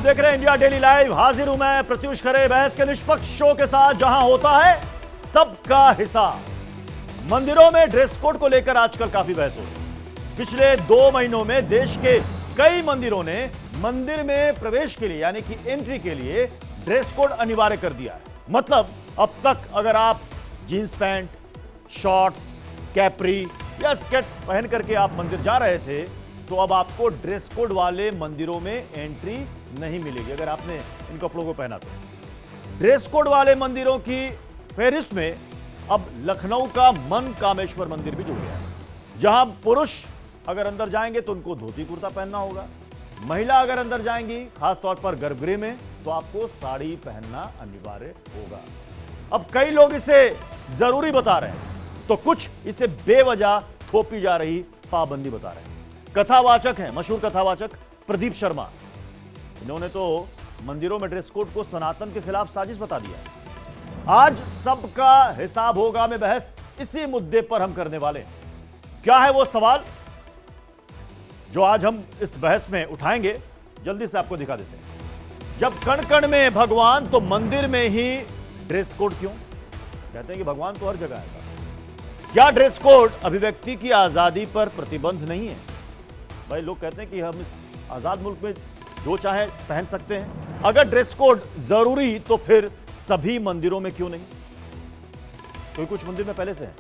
आप देख रहे हैं इंडिया डेली लाइव। हाजिर हूं मैं प्रत्युष खरे बहस के निष्पक्ष शो के साथ, जहां होता है सबका हिसाब। मंदिरों में ड्रेस कोड को लेकर आजकल काफी बहस हो रही है। पिछले 2 महीनों में देश के कई मंदिरों ने मंदिर में प्रवेश के लिए यानी कि एंट्री के लिए ड्रेस कोड अनिवार्य कर दिया है। मतलब अब तक अगर आप जींस पैंट, शॉर्ट्स, कैप्री या स्कर्ट पहन करके आप मंदिर जा रहे थे तो अब आपको ड्रेस कोड वाले मंदिरों में एंट्री नहीं मिलेगी अगर आपने इन कपड़ों को पहना तो। ड्रेस कोड वाले मंदिरों की फहरिस्त में अब लखनऊ का मन कामेश्वर मंदिर भी जुड़ गया है, जहां पुरुष अगर अंदर जाएंगे तो उनको धोती कुर्ता पहनना होगा। महिला अगर अंदर जाएंगी खासतौर पर गर्भगृह में तो आपको साड़ी पहनना अनिवार्य होगा। अब कई लोग इसे जरूरी बता रहे हैं तो कुछ इसे बेवजह थोपी जा रही पाबंदी बता रहे हैं। कथावाचक हैं मशहूर कथावाचक प्रदीप शर्मा, इन्होंने तो मंदिरों में ड्रेस कोड को सनातन के खिलाफ साजिश बता दिया है। आज सबका हिसाब होगा में बहस इसी मुद्दे पर हम करने वाले हैं। क्या है वो सवाल जो आज हम इस बहस में उठाएंगे, जल्दी से आपको दिखा देते हैं। जब कण कण में भगवान तो मंदिर में ही ड्रेस कोड क्यों? कहते हैं कि भगवान तो हर जगह आएगा। क्या ड्रेस कोड अभिव्यक्ति की आजादी पर प्रतिबंध नहीं है? भाई लोग कहते हैं कि हम इस आजाद मुल्क में जो चाहे पहन सकते हैं। अगर ड्रेस कोड जरूरी तो फिर सभी मंदिरों में क्यों नहीं? कोई कुछ मंदिर में पहले से है।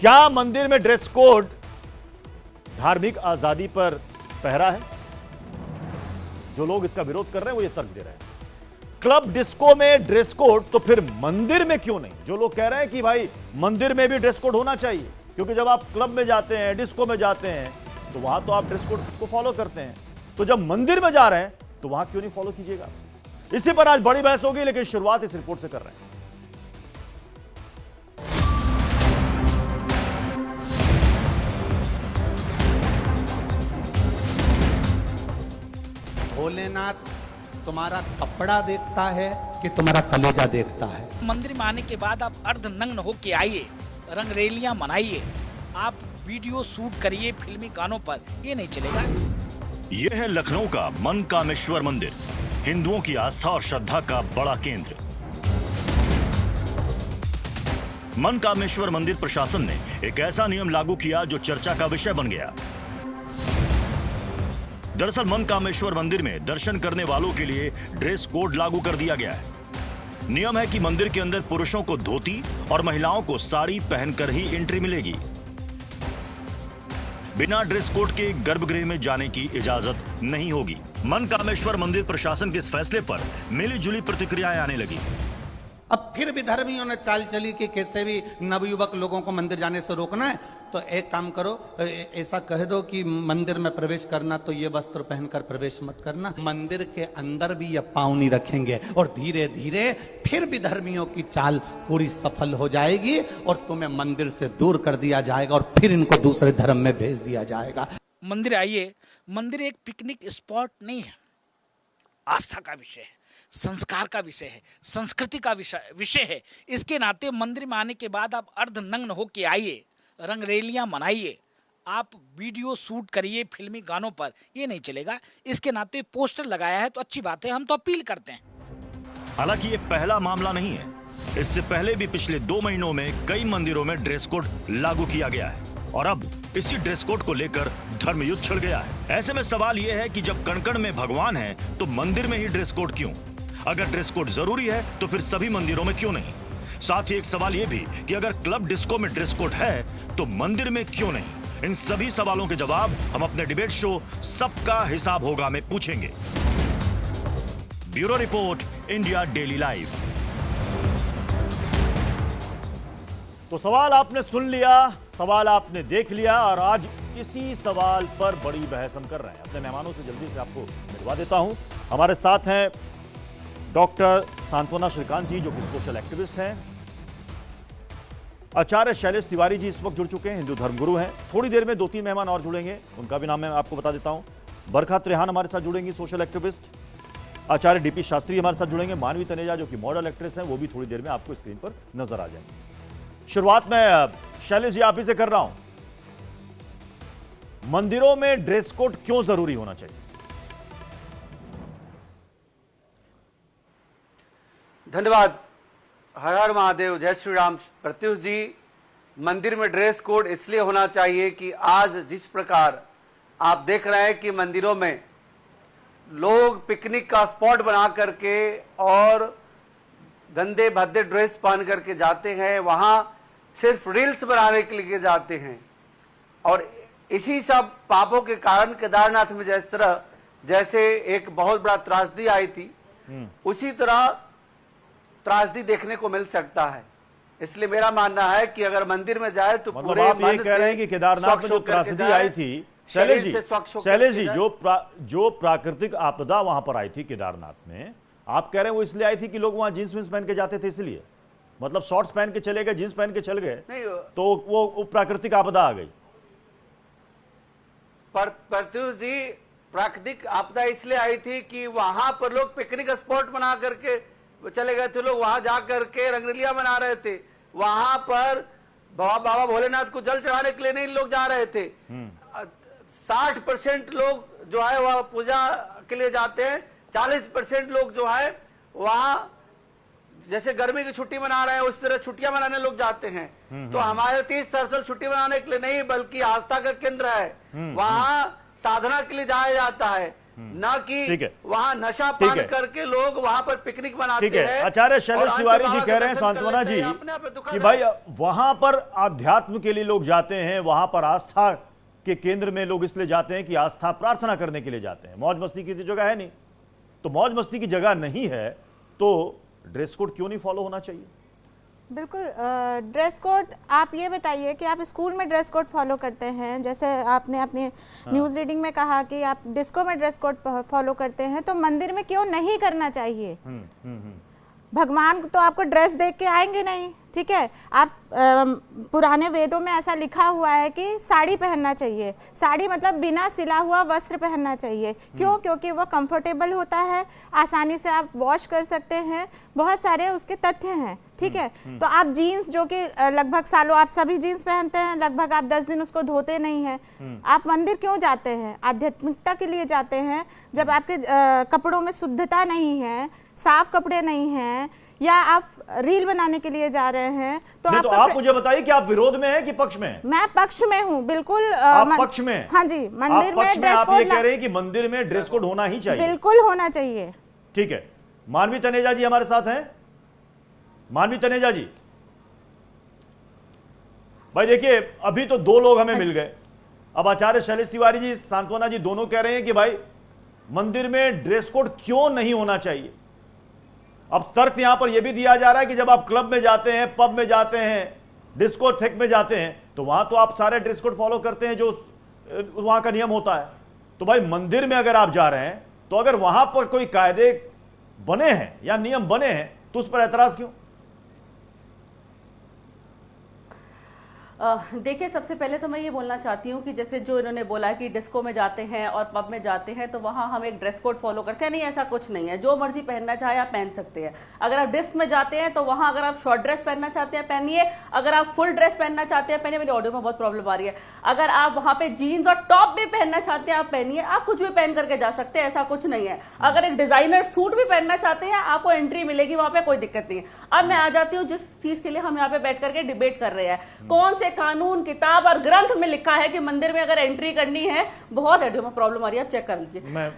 क्या मंदिर में ड्रेस कोड धार्मिक आजादी पर पहरा है? जो लोग इसका विरोध कर रहे हैं वो ये तर्क दे रहे हैं। क्लब डिस्को में ड्रेस कोड तो फिर मंदिर में क्यों नहीं? जो लोग कह रहे हैं कि भाई मंदिर में भी ड्रेस कोड होना चाहिए, क्योंकि जब आप क्लब में जाते हैं, डिस्को में जाते हैं तो वहां तो आप ड्रेस कोड को फॉलो करते हैं, तो जब मंदिर में जा रहे हैं तो वहां क्यों नहीं फॉलो कीजिएगा? इसी पर आज बड़ी बहस होगी, लेकिन शुरुआत इस रिपोर्ट से कर रहे हैं। भोलेनाथ तुम्हारा कपड़ा देखता है कि तुम्हारा कलेजा देखता है? मंदिर में आने के बाद आप अर्धनग्न होके आइए, रंगरेलियां मनाइए, आप वीडियो शूट करिए फिल्मी गानों पर, ये नहीं चलेगा। यह है लखनऊ का मन कामेश्वर मंदिर, हिंदुओं की आस्था और श्रद्धा का बड़ा केंद्र। मन कामेश्वर मंदिर प्रशासन ने एक ऐसा नियम लागू किया जो चर्चा का विषय बन गया। दरअसल मन कामेश्वर मंदिर में दर्शन करने वालों के लिए ड्रेस कोड लागू कर दिया गया है। नियम है कि मंदिर के अंदर पुरुषों को धोती और महिलाओं को साड़ी पहनकर ही एंट्री मिलेगी। बिना ड्रेस कोड के गर्भगृह में जाने की इजाजत नहीं होगी। मन कामेश्वर मंदिर प्रशासन के इस फैसले पर मिली जुली प्रतिक्रियाएं आने लगी। अब फिर भी धर्मियों ने चाल चली कि कैसे भी नवयुवक लोगों को मंदिर जाने से रोकना है, तो एक काम करो, ऐसा कह दो कि मंदिर में प्रवेश करना तो ये वस्त्र पहनकर प्रवेश मत करना। मंदिर के अंदर भी ये पांव नहीं रखेंगे और धीरे धीरे फिर भी धर्मियों की चाल पूरी सफल हो जाएगी और तुम्हें मंदिर से दूर कर दिया जाएगा और फिर इनको दूसरे धर्म में भेज दिया जाएगा। मंदिर आइए, मंदिर एक पिकनिक स्पॉट नहीं है, आस्था का विषय है, संस्कार का विषय है, संस्कृति का विषय है। इसके नाते मंदिर में आने के बाद आप अर्धनग्न होके आइए, रंगरेलियां मनाइए, आप वीडियो शूट करिए फिल्मी गानों पर, ये नहीं चलेगा। इसके नाते पोस्टर लगाया है तो अच्छी बात है, हम तो अपील करते हैं। हालांकि ये पहला मामला नहीं है, इससे पहले भी पिछले 2 महीनों में कई मंदिरों में ड्रेस कोड लागू किया गया है और अब इसी ड्रेस कोड को लेकर धर्मयुद्ध छिड़ गया है। ऐसे में सवाल यह है कि जब कण-कण में भगवान है तो मंदिर में ही ड्रेस कोड क्यों? अगर ड्रेस कोड जरूरी है तो फिर सभी मंदिरों में क्यों नहीं? साथ ही एक सवाल यह भी कि अगर क्लब डिस्को में ड्रेस कोड है तो मंदिर में क्यों नहीं? इन सभी सवालों के जवाब हम अपने डिबेट शो सबका हिसाब होगा में पूछेंगे। Bureau report, India daily live. तो सवाल आपने सुन लिया, सवाल आपने देख लिया और आज इसी सवाल पर बड़ी बहस हम कर रहे हैं। अपने मेहमानों से जल्दी से आपको मिलवा देता हूं। हमारे साथ हैं डॉक्टर सांत्वना श्रीकांत जी, जो कि सोशल एक्टिविस्ट हैं। आचार्य शैलेश तिवारी जी इस वक्त जुड़ चुके हैं, हिंदू धर्मगुरु हैं। थोड़ी देर में 2-3 मेहमान और जुड़ेंगे, उनका भी नाम मैं आपको बता देता हूं। बरखा त्रेहान हमारे साथ जुड़ेंगी, सोशल एक्टिविस्ट। आचार्य डीपी शास्त्री हमारे साथ जुड़ेंगे। मानवी तनेजा जो कि मॉडल एक्ट्रेस हैं, वो भी थोड़ी देर में आपको स्क्रीन पर नजर आ जाएंगे। शुरुआत में शैलेश जी आप ही से कर रहा हूं। मंदिरों में ड्रेस कोड क्यों जरूरी होना चाहिए? धन्यवाद। हर हर महादेव, जय श्री राम। प्रत्युष जी, मंदिर में ड्रेस कोड इसलिए होना चाहिए कि आज जिस प्रकार आप देख रहे हैं कि मंदिरों में लोग पिकनिक का स्पॉट बना करके और गंदे भद्दे ड्रेस पहन करके जाते हैं, वहां सिर्फ रील्स बनाने के लिए जाते हैं। और इसी सब पापों के कारण केदारनाथ में जिस तरह जैसे एक बहुत बड़ा त्रासदी आई थी, उसी तरह त्रासदी देखने को मिल सकता है। इसलिए मेरा मानना है कि अगर मंदिर में जाए तो मतलब पूरे आप ये मन कह रहे हैं कि केदारनाथ में जो त्रासदी आई थी, शैलेश जी जो प्राकृतिक आपदा वहां पर आई थी केदारनाथ में, आप कह रहे हैं वो इसलिए आई थी कि लोग वहां जींस विंस पहन के जाते थे, इसलिए मतलब शॉर्ट्स पहन के चले गए, जींस पहन के चल गए, नहीं तो वो प्राकृतिक आपदा आ गई। प्रत्युष जी, प्राकृतिक आपदा इसलिए आई थी कि वहां पर लोग पिकनिक स्पॉट बना करके चले गए थे। लोग वहां जाकर के रंगरलिया मना रहे थे। वहां पर बाबा भोलेनाथ को जल चढ़ाने के लिए नहीं लोग जा रहे थे। 60% लोग जो है वह पूजा के लिए जाते हैं, 40% लोग जो है वहां जैसे गर्मी की छुट्टी मना रहे हैं उस तरह छुट्टियां मनाने लोग जाते हैं। तो हमारे तीर्थ स्थल छुट्टी मनाने के लिए नहीं बल्कि आस्था का केंद्र है। वहां साधना के लिए जाया जाता है, ना कि वहां नशा पान करके लोग वहां पर पिकनिक मनाते हैं। आचार्य शैलेश तिवारी जी कह रहे हैं, सांत्वना जी, कि भाई वहां पर आध्यात्म के लिए लोग जाते हैं, वहां पर आस्था के केंद्र में लोग इसलिए जाते हैं कि आस्था प्रार्थना करने के लिए जाते हैं। मौज मस्ती की जगह है नहीं, तो मौज मस्ती की जगह नहीं है तो ड्रेस कोड क्यों नहीं फॉलो होना चाहिए? बिल्कुल, ड्रेस कोड आप ये बताइए कि आप स्कूल में ड्रेस कोड फॉलो करते हैं, जैसे आपने अपनी न्यूज़ रीडिंग में कहा कि आप डिस्को में ड्रेस कोड फॉलो करते हैं, तो मंदिर में क्यों नहीं करना चाहिए? भगवान तो आपको ड्रेस देख के आएंगे नहीं, ठीक है। आप पुराने वेदों में ऐसा लिखा हुआ है कि साड़ी पहनना चाहिए। साड़ी मतलब बिना सिला हुआ वस्त्र पहनना चाहिए। क्यों? क्योंकि वो कंफर्टेबल होता है, आसानी से आप वॉश कर सकते हैं, बहुत सारे उसके तथ्य हैं, ठीक है। तो आप जीन्स, जो कि लगभग सालों आप सभी जीन्स पहनते हैं, लगभग आप 10 दिन उसको धोते नहीं हैं। आप मंदिर क्यों जाते हैं? आध्यात्मिकता के लिए जाते हैं। जब आपके कपड़ों में शुद्धता नहीं है, साफ कपड़े नहीं हैं, या आप रील बनाने के लिए जा रहे हैं, तो आप मुझे बताइए कि आप विरोध में हैं कि पक्ष में हैं? मैं पक्ष में हूँ, बिल्कुल। आप पक्ष में? हाँ जी, मंदिर में ड्रेस कोड, आप ये कह रहे हैं कि मंदिर में ड्रेस कोड होना ही चाहिए? बिल्कुल होना चाहिए। ठीक है। मानवी तनेजा जी हमारे साथ हैं। मानवी तनेजा जी, भाई देखिए, अभी तो 2 लोग हमें मिल गए। अब आचार्य शैलेश तिवारी जी, सांत्वना जी दोनों कह रहे हैं कि भाई मंदिर में ड्रेस कोड क्यों नहीं होना चाहिए। अब तर्क यहां पर यह भी दिया जा रहा है कि जब आप क्लब में जाते हैं, पब में जाते हैं, डिस्कोथेक में जाते हैं, तो वहां तो आप सारे ड्रेस कोड फॉलो करते हैं जो वहां का नियम होता है। तो भाई मंदिर में अगर आप जा रहे हैं, तो अगर वहां पर कोई कायदे बने हैं या नियम बने हैं, तो उस पर ऐतराज क्यों? देखिए, सबसे पहले तो मैं ये बोलना चाहती हूँ कि जैसे जो इन्होंने बोला कि डिस्को में जाते हैं और पब में जाते हैं तो वहाँ हम एक ड्रेस कोड फॉलो करते हैं। नहीं, ऐसा कुछ नहीं है। जो मर्जी पहनना चाहे आप पहन सकते हैं। अगर आप डिस्क में जाते हैं तो वहाँ अगर आप शॉर्ट ड्रेस पहनना चाहते हैं पहनिए, अगर आप फुल ड्रेस पहनना चाहते हैं पहनिए। मेरी ऑडियो में बहुत प्रॉब्लम आ रही है। अगर आप वहाँ पे जीन्स और टॉप भी पहनना चाहते हैं आप पहनिए। आप कुछ भी पहन करके जा सकते हैं, ऐसा कुछ नहीं है। अगर एक डिजाइनर सूट भी पहनना चाहते हैं आपको एंट्री मिलेगी, वहाँ पे कोई दिक्कत नहीं है। अब मैं आ जाती हूँ जिस चीज के लिए हम यहाँ पे बैठ करके डिबेट कर रहे हैं, कौन से कानून, किताब और ग्रंथ में लिखा है कि मंदिर में अगर एंट्री करनी है, बहुत ऑडियो में प्रॉब्लम आ रही है, आप चेक कर लीजिए।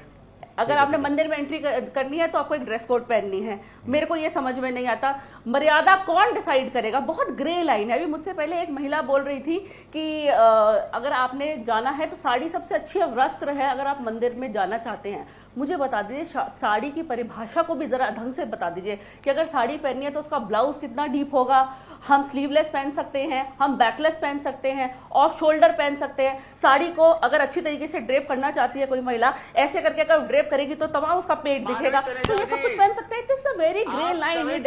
अगर आपने मंदिर में एंट्री करनी है तो आपको एक ड्रेस कोड पहननी है। मेरे को ये समझ में नहीं आता, मर्यादा कौन डिसाइड करेगा? बहुत ग्रे लाइन है। अभी मुझसे पहले एक महिला बोल रही थी कि अगर आपने जाना है तो साड़ी सबसे अच्छी वस्त्र है अगर आप मंदिर में जाना चाहते हैं। मुझे बता दीजिए, साड़ी की परिभाषा को भी जरा ढंग से बता दीजिए कि अगर साड़ी पहननी है तो उसका ब्लाउज कितना डीप होगा। हम स्लीवलेस पहन सकते हैं, हम बैकलेस पहन सकते हैं, ऑफ शोल्डर पहन सकते हैं। साड़ी को अगर अच्छी तरीके से ड्रेप करना चाहती है कोई महिला, ऐसे करके अगर ड्रेप करेगी तो तमाम उसका पेट दिखेगा। तो ये सब कुछ पहन सकते हैं। It's a very grey line.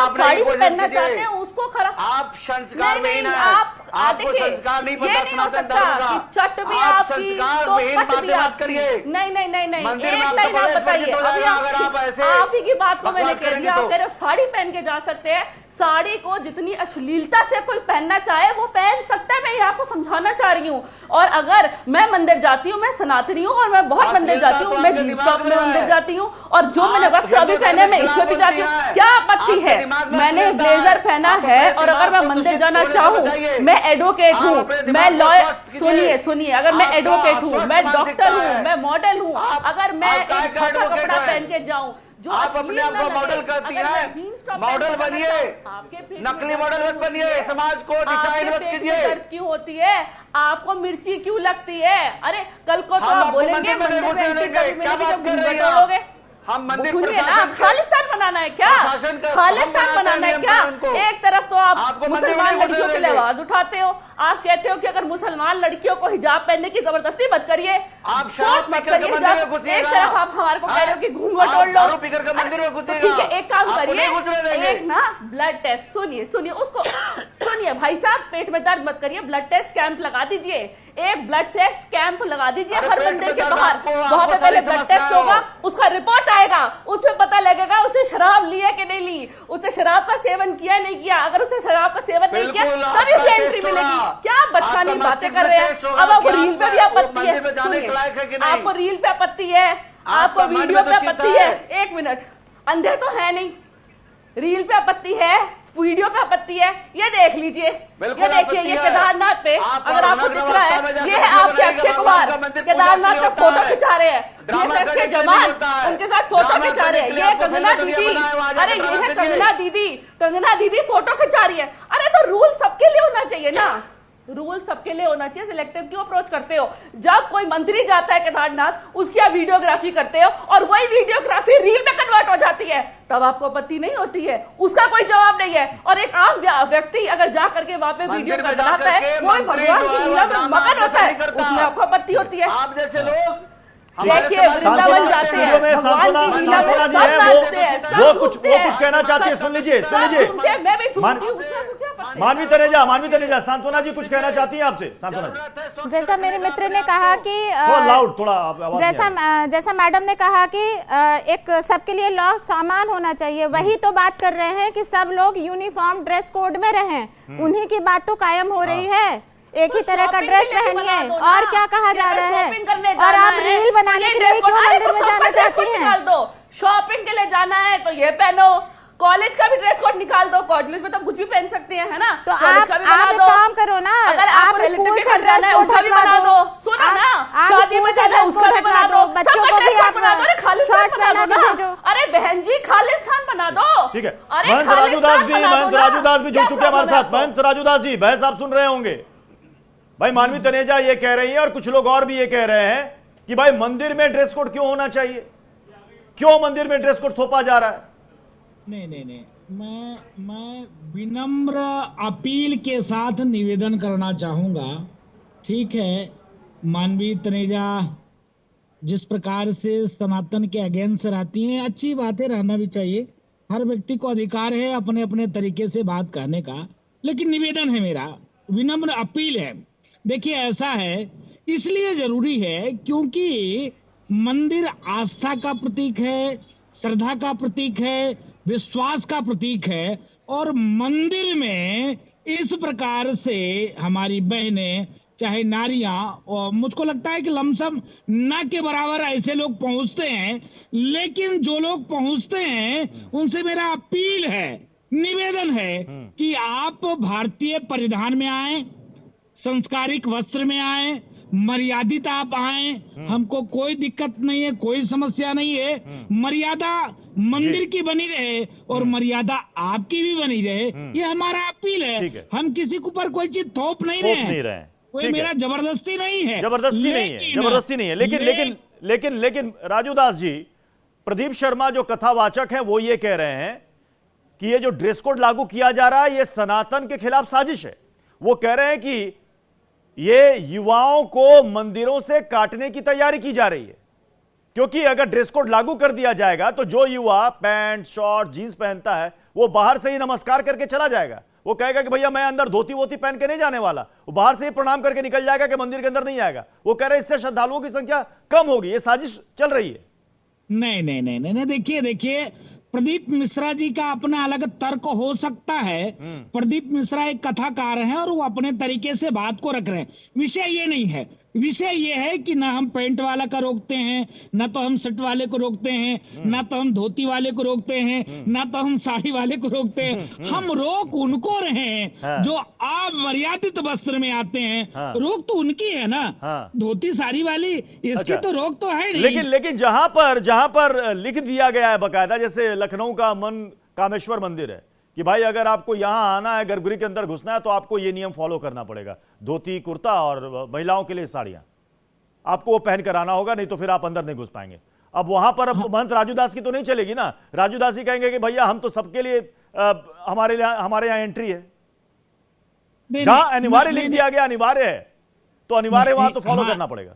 Sari पहनना चाहते हैं उसको खराब, आप संस्कार में आपको संस्कार नहीं पता सनातन धर्म का। चट भी आप आपकी संस्कार तो विहीन पट भी बातें मत आपकी। करिए। नहीं नहीं नहीं नहीं, मंदिर में एक आपका लाइन आप प्रवेश बताइए। वर्जित हो जाएगा अगर आप ऐसे आप ही की बात को मैंने बकवास कह दिया। करेंगे आप कह रहे हो साड़ी पहन के जा सकते हैं। साड़ी को जितनी अश्लीलता से कोई पहनना चाहे वो पहन सकता है, मैं ये आपको समझाना चाह रही हूँ। और अगर मैं मंदिर जाती हूँ, मैं सनातनी हूँ और मैं बहुत मंदिर जाती हूँ, मैं जीन्स टॉप में मंदिर जाती हूँ, और जो मैंने वस्त्र अभी पहने मैं इसमें भी जाती हूँ, क्या आपत्ति है? मैंने ब्लेजर पहना है और अगर मैं मंदिर जाना चाहूँ, मैं एडवोकेट हूँ, मैं लॉयर, सुनिए, अगर मैं एडवोकेट हूँ, मैं डॉक्टर हूँ, मैं मॉडल हूँ, अगर मैं एक छोटा कपड़ा पहन के जाऊँ, जो आप अपने आप को मॉडल करती हैं, मॉडल बनिए, नकली मॉडल मत बनिए, समाज को डिसाइड मत कीजिए। दर्द क्यों होती है? आपको मिर्ची क्यों लगती है? अरे कल को तो आप बोलेंगे मंदिर में क्या बात कर रहे हैं? हम मंदिर प्रशासन खालिस्तान बनाना है क्या? खालिस्तान बनाना है क्या? एक तरफ तो आप मुसलमान लड़कियों के लिए आवाज उठाते हो, आप कहते हो कि अगर मुसलमान लड़कियों को हिजाब पहनने की जबरदस्ती मत करिए, आप शराब पीकर के मंदिर में घुसिएगा। एक तरफ आप हमारे को कह रहे हो कि घूंघट ओढ़ लो, दारू पीकर के मंदिर में घुसिएगा। ठीक है, एक काम करिए, एक ना ब्लड टेस्ट, सुनिए उसको सुनिए भाई साहब, पेट में दर्द मत करिए, ब्लड टेस्ट कैंप लगा दीजिए, एक ब्लड टेस्ट कैंप लगा दीजिए हर मंदिर के बाहर। वहां पे पहले ब्लड टेस्ट होगा, उसका रिपोर्ट आएगा, उसमें पता लगेगा उसने शराब ली है कि नहीं ली, उसने शराब का सेवन किया नहीं किया। अगर उसने शराब का सेवन नहीं किया तभी उसे एंट्री मिलेगी। क्या बचकानी बातें कर रहे हैं? अब आपको रील पे भी आपत्ति है, आपको रील पे आपत्ति है, आपको वीडियो पे आपत्ति है, एक मिनट, अंधे तो है नहीं, रील पे आपत्ति है, वीडियो पे आपत्ति है, ये देख लीजिए, ये देखिए, ये केदारनाथ पे अगर आपको दिख रहा है, ये है आपके अक्षय कुमार केदारनाथ का फोटो खिंचा रहे हैं, बीएसएफ के जवान उनके साथ फोटो खिंचा रहे हैं, ये कंगना दीदी, अरे ये है कंगना दीदी फोटो खिंचा रही है। अरे तो रूल सबके लिए होना चाहिए ना, रूल सबके लिए होना चाहिए, सिलेक्टिव क्यों अप्रोच करते हो? जब कोई मंत्री जाता है केदारनाथ, उसकी आप वीडियोग्राफी करते हो और वही वीडियोग्राफी रील में कन्वर्ट हो जाती है, तब आपको आपत्ति नहीं होती है, उसका कोई जवाब नहीं है। और एक आम व्यक्ति अगर जा करके वहां पे वीडियो बनाता है, वो भगवान की लीला में मगन होता है, उसमें आपको आपत्ति होती है। आप जैसे लोग देखिए वृंदावन जाते हैं, सांत्वना जी है, वो कुछ कहना चाहती है, सुन लीजिए। मैं भी मानवी तनेजा, सांत्वना जी कुछ कहना चाहती है आपसे। सांत्वना जी, जैसा मेरे मित्र ने कहा कि लाउड थोड़ा आवाज जैसा मैडम ने कहा कि एक सबके लिए लॉ सामान होना चाहिए, वही तो बात कर रहे हैं कि सब लोग यूनिफॉर्म ड्रेस कोड में रहें, उन्हीं की बात तो कायम हो रही है। एक ही तरह का ड्रेस पहनिए, और क्या कहा जा रहा है? और आप रील बनाने के लिए क्यों मंदिर में जाना चाहती हैं? शॉपिंग के लिए जाना है तो ये पहनो, कॉलेज का भी ड्रेस कोड निकाल दो, कॉलेज में तो कुछ भी पहन सकते हैं, है ना? तो आप एक काम करो ना, आप स्कूल से ड्रेस कोड हटवा दो, सुनो ना, आप स्कूल से ड्रेस कोड हटवा दो, बच्चों को भी आप शॉर्ट्स पहना के भेजो। अरे बहन जी, खालिस्तान बना दो। ठीक है, महंत राजूदास भी जुड़ चुके हमारे साथ। महंत राजूदास जी, बहस आप सुन रहे होंगे। भाई मानवी तनेजा ये कह रही है और कुछ लोग और भी ये कह रहे हैं कि भाई मंदिर में ड्रेस कोड क्यों होना चाहिए, क्यों मंदिर में ड्रेस कोड थोपा जा रहा है? नहीं, मैं विनम्र अपील के साथ निवेदन करना चाहूंगा। ठीक है, मानवी तनेजा जिस प्रकार से सनातन के अगेंस्ट रहती हैं, अच्छी बात है, रहना भी चाहिए, हर व्यक्ति को अधिकार है अपने अपने तरीके से बात करने का, लेकिन निवेदन है मेरा, विनम्र अपील है। देखिए ऐसा है, इसलिए जरूरी है क्योंकि मंदिर आस्था का प्रतीक है, श्रद्धा का प्रतीक है, विश्वास का प्रतीक है, और मंदिर में इस प्रकार से हमारी बहनें चाहे नारियां, और मुझको लगता है कि लमसम न के बराबर ऐसे लोग पहुंचते हैं, लेकिन जो लोग पहुंचते हैं उनसे मेरा अपील है, निवेदन है कि आप भारतीय परिधान में आए, संस्कारिक वस्त्र में आए, मर्यादित आप आए, हमको कोई दिक्कत नहीं है, कोई समस्या नहीं है, मर्यादा मंदिर की बनी रहे और मर्यादा आपकी भी बनी रहे, ये हमारा अपील है। हम किसी के ऊपर कोई चीज थोप नहीं रहे, कोई मेरा जबरदस्ती नहीं है, जबरदस्ती नहीं है। लेकिन राजूदास जी, प्रदीप शर्मा जो कथावाचक हैं वो ये कह रहे हैं कि ये जो ड्रेस कोड लागू किया जा रहा है ये सनातन के खिलाफ साजिश है। वो कह रहे हैं कि ये युवाओं को मंदिरों से काटने की तैयारी की जा रही है, क्योंकि अगर ड्रेस कोड लागू कर दिया जाएगा तो जो युवा पैंट शॉर्ट जींस पहनता है वो बाहर से ही नमस्कार करके चला जाएगा, वो कहेगा कि भैया मैं अंदर धोती वोती पहन के नहीं जाने वाला, वो बाहर से ही प्रणाम करके निकल जाएगा कि मंदिर के अंदर नहीं आएगा। वो कह रहे हैं इससे श्रद्धालुओं की संख्या कम होगी, ये साजिश चल रही है। नहीं, देखिए प्रदीप मिश्रा जी का अपना अलग तर्क हो सकता है। प्रदीप मिश्रा एक कथाकार हैं और वो अपने तरीके से बात को रख रहे हैं। विषय ये नहीं है, विषय ये है कि ना हम पैंट वाला का रोकते हैं, ना तो हम शर्ट वाले को रोकते हैं, ना तो हम धोती वाले को रोकते हैं, ना तो हम साड़ी वाले को रोकते हैं। हम रोक उनको रहे हैं जो अमर्यादित वस्त्र में आते हैं। रोक तो उनकी है ना, धोती साड़ी वाली, इसकी तो रोक तो है नहीं। लेकिन जहां पर लिख दिया गया है बकायदा, जैसे लखनऊ का मन कामेश्वर मंदिर है कि भाई अगर आपको यहां आना है, गर्भगृह के अंदर घुसना है, तो आपको ये नियम फॉलो करना पड़ेगा। धोती कुर्ता और महिलाओं के लिए साड़ियां आपको वो पहन कर आना होगा, नहीं तो फिर आप अंदर नहीं घुस पाएंगे। अब वहां पर महंत राजू दास की तो नहीं चलेगी ना। राजू दास ही कहेंगे कि भैया हम तो सबके लिए हमारे यहाँ एंट्री है। जहां अनिवार्य लिख दिया गया अनिवार्य है, तो अनिवार्य वहां तो फॉलो करना पड़ेगा।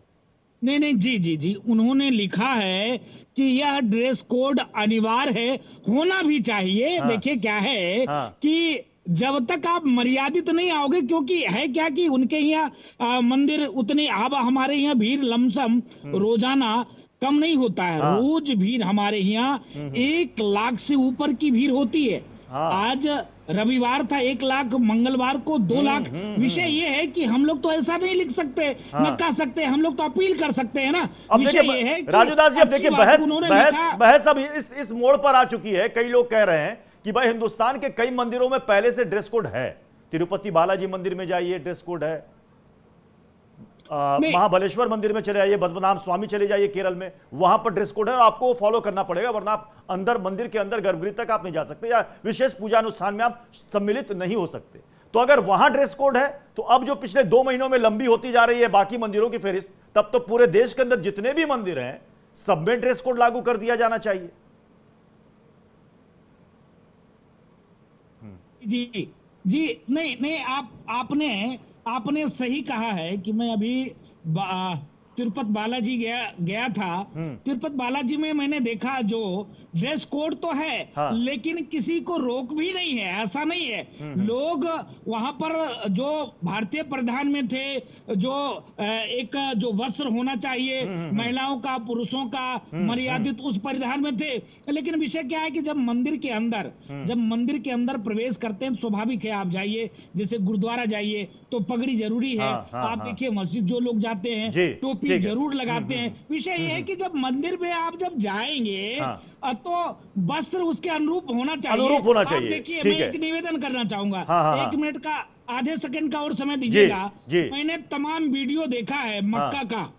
नहीं, जी, उन्होंने लिखा है कि यह ड्रेस कोड अनिवार्य है, होना भी चाहिए। देखिए क्या है कि जब तक आप मर्यादित नहीं आओगे, क्योंकि है क्या कि उनके यहाँ मंदिर उतनी, अब हमारे यहाँ भीड़ लमसम रोजाना कम नहीं होता है। रोज भीड़ हमारे यहाँ 1 लाख से ऊपर की भीड़ होती है। आज रविवार था, 1 लाख, मंगलवार को 2 लाख। विषय ये है कि हम लोग तो ऐसा नहीं लिख सकते, न कह सकते, हम लोग तो अपील कर सकते हैं ना। विषय ये है राजू दास जी, अब देखिए बहस अब इस मोड़ पर आ चुकी है। कई लोग कह रहे हैं कि भाई हिंदुस्तान के कई मंदिरों में पहले से ड्रेस कोड है। तिरुपति बालाजी मंदिर में जाइए ड्रेस कोड है, महाबलेश्वर मंदिर में चले जाइए, पद्मनाभ स्वामी चले जाइए केरल में, वहां पर ड्रेस कोड है और आपको फॉलो करना पड़ेगा, वरना आप अंदर मंदिर के अंदर गर्भगृह तक आप नहीं जा सकते, या विशेष पूजा अनुष्ठान में आप सम्मिलित नहीं हो सकते। तो अगर वहां ड्रेस कोड है, तो अब जो पिछले 2 महीनों में लंबी होती जा रही है बाकी मंदिरों की फहरिस्त, तब तो पूरे देश के अंदर जितने भी मंदिर हैं सब में ड्रेस कोड लागू कर दिया जाना चाहिए। जी, नहीं, आपने सही कहा है कि मैं अभी तिरुपति बालाजी गया था। तिरुपति बालाजी में मैंने देखा जो ड्रेस कोड तो है, लेकिन किसी को रोक भी नहीं है, ऐसा नहीं है। लोग वहां पर जो भारतीय परिधान में थे, जो एक जो वस्त्र होना चाहिए महिलाओं का, पुरुषों का मर्यादित, उस परिधान में थे। लेकिन विषय क्या है कि जब मंदिर के अंदर प्रवेश करते हैं, स्वाभाविक है आप जाइए, जैसे गुरुद्वारा जाइए तो पगड़ी जरूरी है। आप देखिए मस्जिद जो लोग जाते हैं टोपी जरूर लगाते हैं। विषय ये है कि जब मंदिर में आप जब जाएंगे तो वस्त्र उसके अनुरूप होना चाहिए। आप देखिए, मैं एक निवेदन करना चाहूंगा, 1 मिनट का, आधे सेकंड का और समय दीजिएगा। मैंने तमाम वीडियो देखा है मक्का का,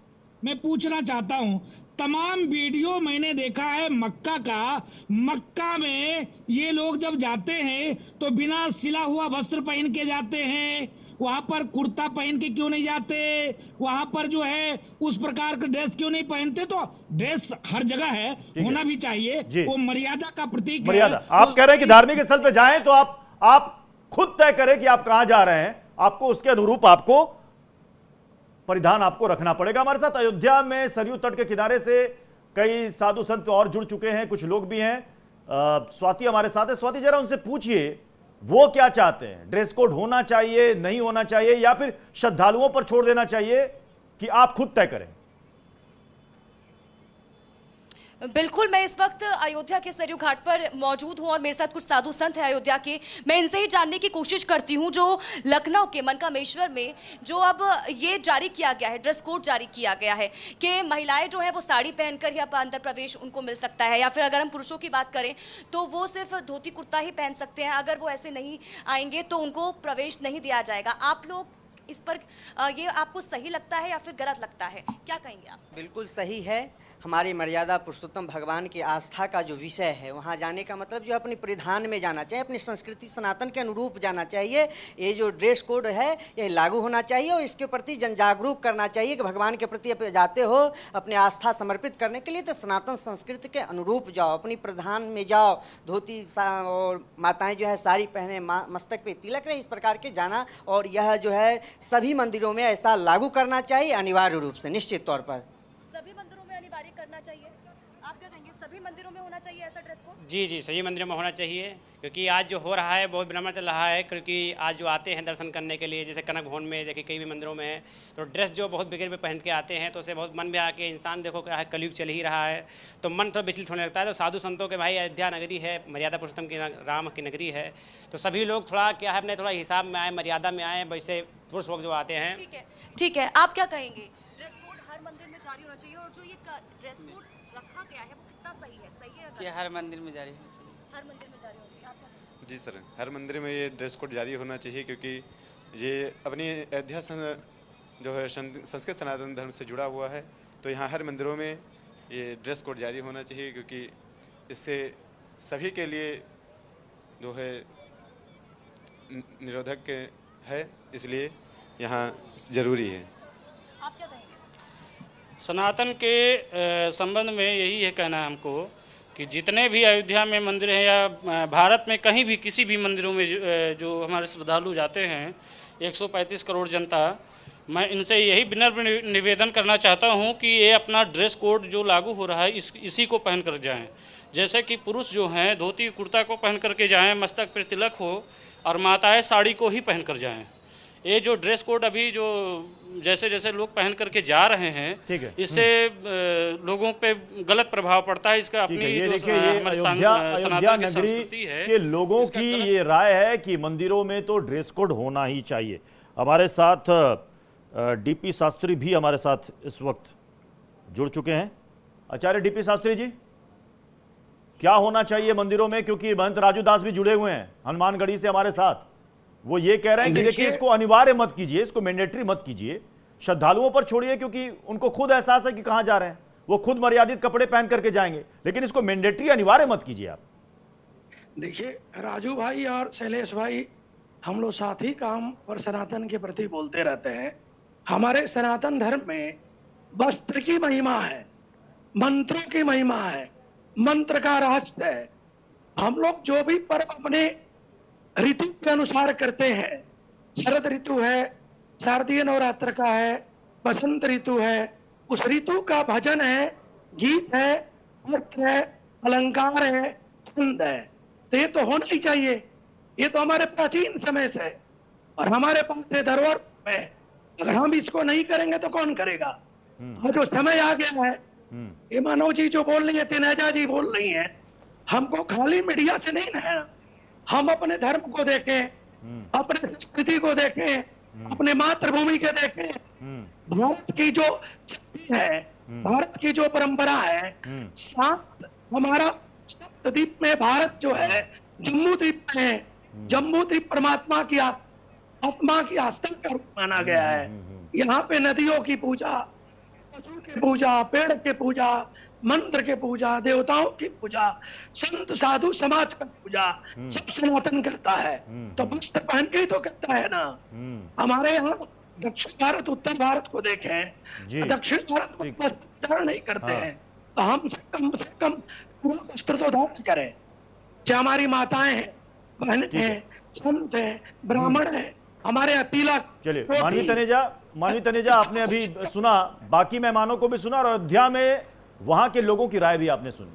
मैं पूछना चाहता हूं, तमाम वीडियो मैंने देखा है मक्का का। मक्का में ये लोग जब जाते हैं तो बिना सिला हुआ वस्त्र पहन के जाते हैं। वहां पर कुर्ता पहन के क्यों नहीं जाते? वहां पर जो है उस प्रकार का ड्रेस क्यों नहीं पहनते? तो ड्रेस हर जगह है, होना भी चाहिए, वो मर्यादा का प्रतीक है। आप कह रहे हैं कि धार्मिक स्थल पे जाएं तो आप खुद तय करें कि आप कहां जा रहे हैं, आपको उसके अनुरूप आपको परिधान आपको रखना पड़ेगा। हमारे साथ अयोध्या में सरयू तट के किनारे से कई साधु संत और जुड़ चुके हैं, कुछ लोग भी हैं। स्वाति हमारे साथ है। स्वाति, जरा उनसे पूछिए वो क्या चाहते हैं, ड्रेस कोड होना चाहिए, नहीं होना चाहिए, या फिर श्रद्धालुओं पर छोड़ देना चाहिए कि आप खुद तय करें? बिल्कुल, मैं इस वक्त अयोध्या के सरयू घाट पर मौजूद हूं और मेरे साथ कुछ साधु संत हैं अयोध्या के। मैं इनसे ही जानने की कोशिश करती हूं, जो लखनऊ के मनकामेश्वर में जो अब ये जारी किया गया है, ड्रेस कोड जारी किया गया है कि महिलाएं जो है वो साड़ी पहनकर ही अब अंदर प्रवेश उनको मिल सकता है, या फिर अगर हम पुरुषों की बात करें तो वो सिर्फ धोती कुर्ता ही पहन सकते हैं। अगर वो ऐसे नहीं आएंगे तो उनको प्रवेश नहीं दिया जाएगा। आप लोग इस पर ये आपको सही लगता है या फिर गलत लगता है, क्या कहेंगे आप? बिल्कुल सही है। हमारी मर्यादा पुरुषोत्तम भगवान की आस्था का जो विषय है, वहाँ जाने का मतलब जो अपने परिधान में जाना चाहिए, अपनी संस्कृति सनातन के अनुरूप जाना चाहिए। ये जो ड्रेस कोड है ये लागू होना चाहिए और इसके प्रति जन जागरूक करना चाहिए कि भगवान के प्रति जाते हो अपनी आस्था समर्पित करने के लिए तो सनातन संस्कृति के अनुरूप जाओ, अपनी परिधान में जाओ, धोती और माताएँ जो है साड़ी पहने, मस्तक पे तिलक रहे, इस प्रकार के जाना। और यह जो है सभी मंदिरों में ऐसा लागू करना चाहिए अनिवार्य रूप से, निश्चित तौर पर सभी मंदिरों में अनिवार्य करना चाहिए। आप क्या कहेंगे, सभी मंदिरों में होना चाहिए ऐसा ड्रेस कोड? जी जी, सही मंदिरों में होना चाहिए, क्योंकि आज जो हो रहा है बहुत विनम्र चल रहा है। क्योंकि आज जो आते हैं दर्शन करने के लिए, जैसे कनक भवन में देखिए कई भी मंदिरों में है, तो ड्रेस जो बहुत बिगड़ में पहन के आते हैं, तो उससे बहुत मन भी आके इंसान देखो क्या है, कलयुग चल ही रहा है, तो मन थोड़ा विचलित होने लगता है। तो साधु संतों के भाई अयोध्या नगरी है, मर्यादा पुरुषोत्तम की राम की नगरी है, तो सभी लोग थोड़ा क्या है अपने थोड़ा हिसाब में आए, मर्यादा में आए, वैसे पुरुष लोग जो आते हैं। ठीक है, आप क्या कहेंगे, ड्रेस कोड हर मंदिर में जारी होना चाहिए, और जो ये ड्रेस कोड रखा गया है वो कितना सही है? सही है जी, हर मंदिर में जारी होना चाहिए। हर मंदिर में जारी होना चाहिए, आप क्या कहेंगे? जी सर, हर मंदिर में ये ड्रेस कोड जारी होना चाहिए, क्योंकि ये अपनी अयोध्या जो है संस्कृत सनातन धर्म से जुड़ा हुआ है, तो यहाँ हर मंदिरों में ये ड्रेस कोड जारी होना चाहिए, क्योंकि इससे सभी के लिए जो है निरोधक है, इसलिए यहाँ ज़रूरी है। आप क्या कहेंगे? सनातन के संबंध में यही है कहना है हमको कि जितने भी अयोध्या में मंदिर हैं या भारत में कहीं भी किसी भी मंदिरों में जो हमारे श्रद्धालु जाते हैं, 135 करोड़ जनता, मैं इनसे यही विनम्र निवेदन करना चाहता हूं कि ये अपना ड्रेस कोड जो लागू हो रहा है इसी को पहन कर जाएं। जैसे कि पुरुष जो हैं धोती कुर्ता को पहन करके जाएं, मस्तक पर तिलक हो, और माताएं साड़ी को ही पहन कर जाएं। ये जो ड्रेस कोड अभी जो जैसे जैसे लोग पहन करके जा रहे हैं, इससे लोगों पे गलत प्रभाव पड़ता है। इसका अपनी जो हमारे सनातन की संस्कृति है कि लोगों की ये राय है कि मंदिरों में तो ड्रेस कोड होना ही चाहिए। हमारे साथ डीपी शास्त्री भी हमारे साथ इस वक्त जुड़ चुके हैं। आचार्य डीपी शास्त्री जी, क्या होना चाहिए मंदिरों में? क्योंकि महंत राजू दास भी जुड़े हुए हैं हनुमानगढ़ी से हमारे साथ। वो ये कह रहे हैं कि देखिए इसको अनिवार्य मत कीजिए, इसको मैंडेटरी मत कीजिए, श्रद्धालुओं पर छोड़िए, क्योंकि उनको खुद एहसास है कि कहां जा रहे हैं, वो खुद मर्यादित कपड़े पहन करके जाएंगे, लेकिन इसको मैंडेटरी अनिवार्य मत कीजिए आप। देखिए राजू भाई और शैलेश भाई, हम लोग साथ ही काम और सनातन के प्रति बोलते रहते हैं। हमारे सनातन धर्म में वस्त्र की महिमा है, मंत्रों की महिमा है, मंत्र का रहस्य है। हम लोग जो भी पर्व अपने ऋतु के अनुसार करते हैं, शरद ऋतु है, शारदीय नवरात्र का है, बसंत ऋतु है, उस ऋतु का भजन है, गीत है, अर्थ है, अलंकार है, छंद है, तो ये तो होना ही चाहिए। ये तो हमारे प्राचीन समय से और हमारे पास से धरोहर में, अगर हम इसको नहीं करेंगे तो कौन करेगा? और जो समय आ गया है, ये मानव जी जो बोल रही है, तिनेजा जी बोल रही है, हमको खाली मीडिया से नहीं ना, हम अपने धर्म को देखें, अपने संस्कृति को देखें, अपने मातृभूमि के देखें। भारत की जो है, भारत की जो परंपरा है, सात हमारा सप्तद्वीप में भारत जो है जम्मू द्वीप में है। जम्मू द्वीप परमात्मा की आत्मा की आस्था का रूप माना गया है। यहाँ पे नदियों की पूजा, पशु की पूजा, पेड़ की पूजा, मंत्र के पूजा, देवताओं की पूजा, संत साधु समाज का पूजा सब सनातन करता है। तो वस्त्र पहन के ही तो करता है ना। हमारे यहाँ दक्षिण भारत उत्तर भारत को देखें, दक्षिण भारत को वस्त्र धारण नहीं करते हैं, तो हम से कम पूरा वस्त्र तो धारण करें। चाहे हमारी माताएं हैं, बहनें हैं, संत हैं, ब्राह्मण हैं, हमारे यहाँ तिलक। चलिए मानवी तनेजा, आपने अभी सुना, बाकी मेहमानों को भी सुना, और अयोध्या में वहां के लोगों की राय भी आपने सुनी।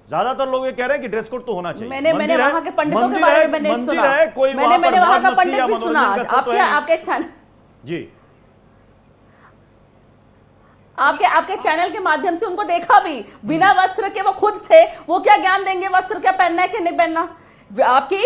ज्यादातर लोग ये कह रहे हैं कि ड्रेस कोड तो होना चाहिए। मैंने वहां के पंडितों के बारे में नहीं सुना, कोई मैंने वहां का पंडित भी सुना। आपके चैनल जी, आपके चैनल के माध्यम से उनको देखा भी, बिना वस्त्र के वो खुद थे, वो क्या ज्ञान देंगे वस्त्र क्या पहनना है कि नहीं पहनना। आपकी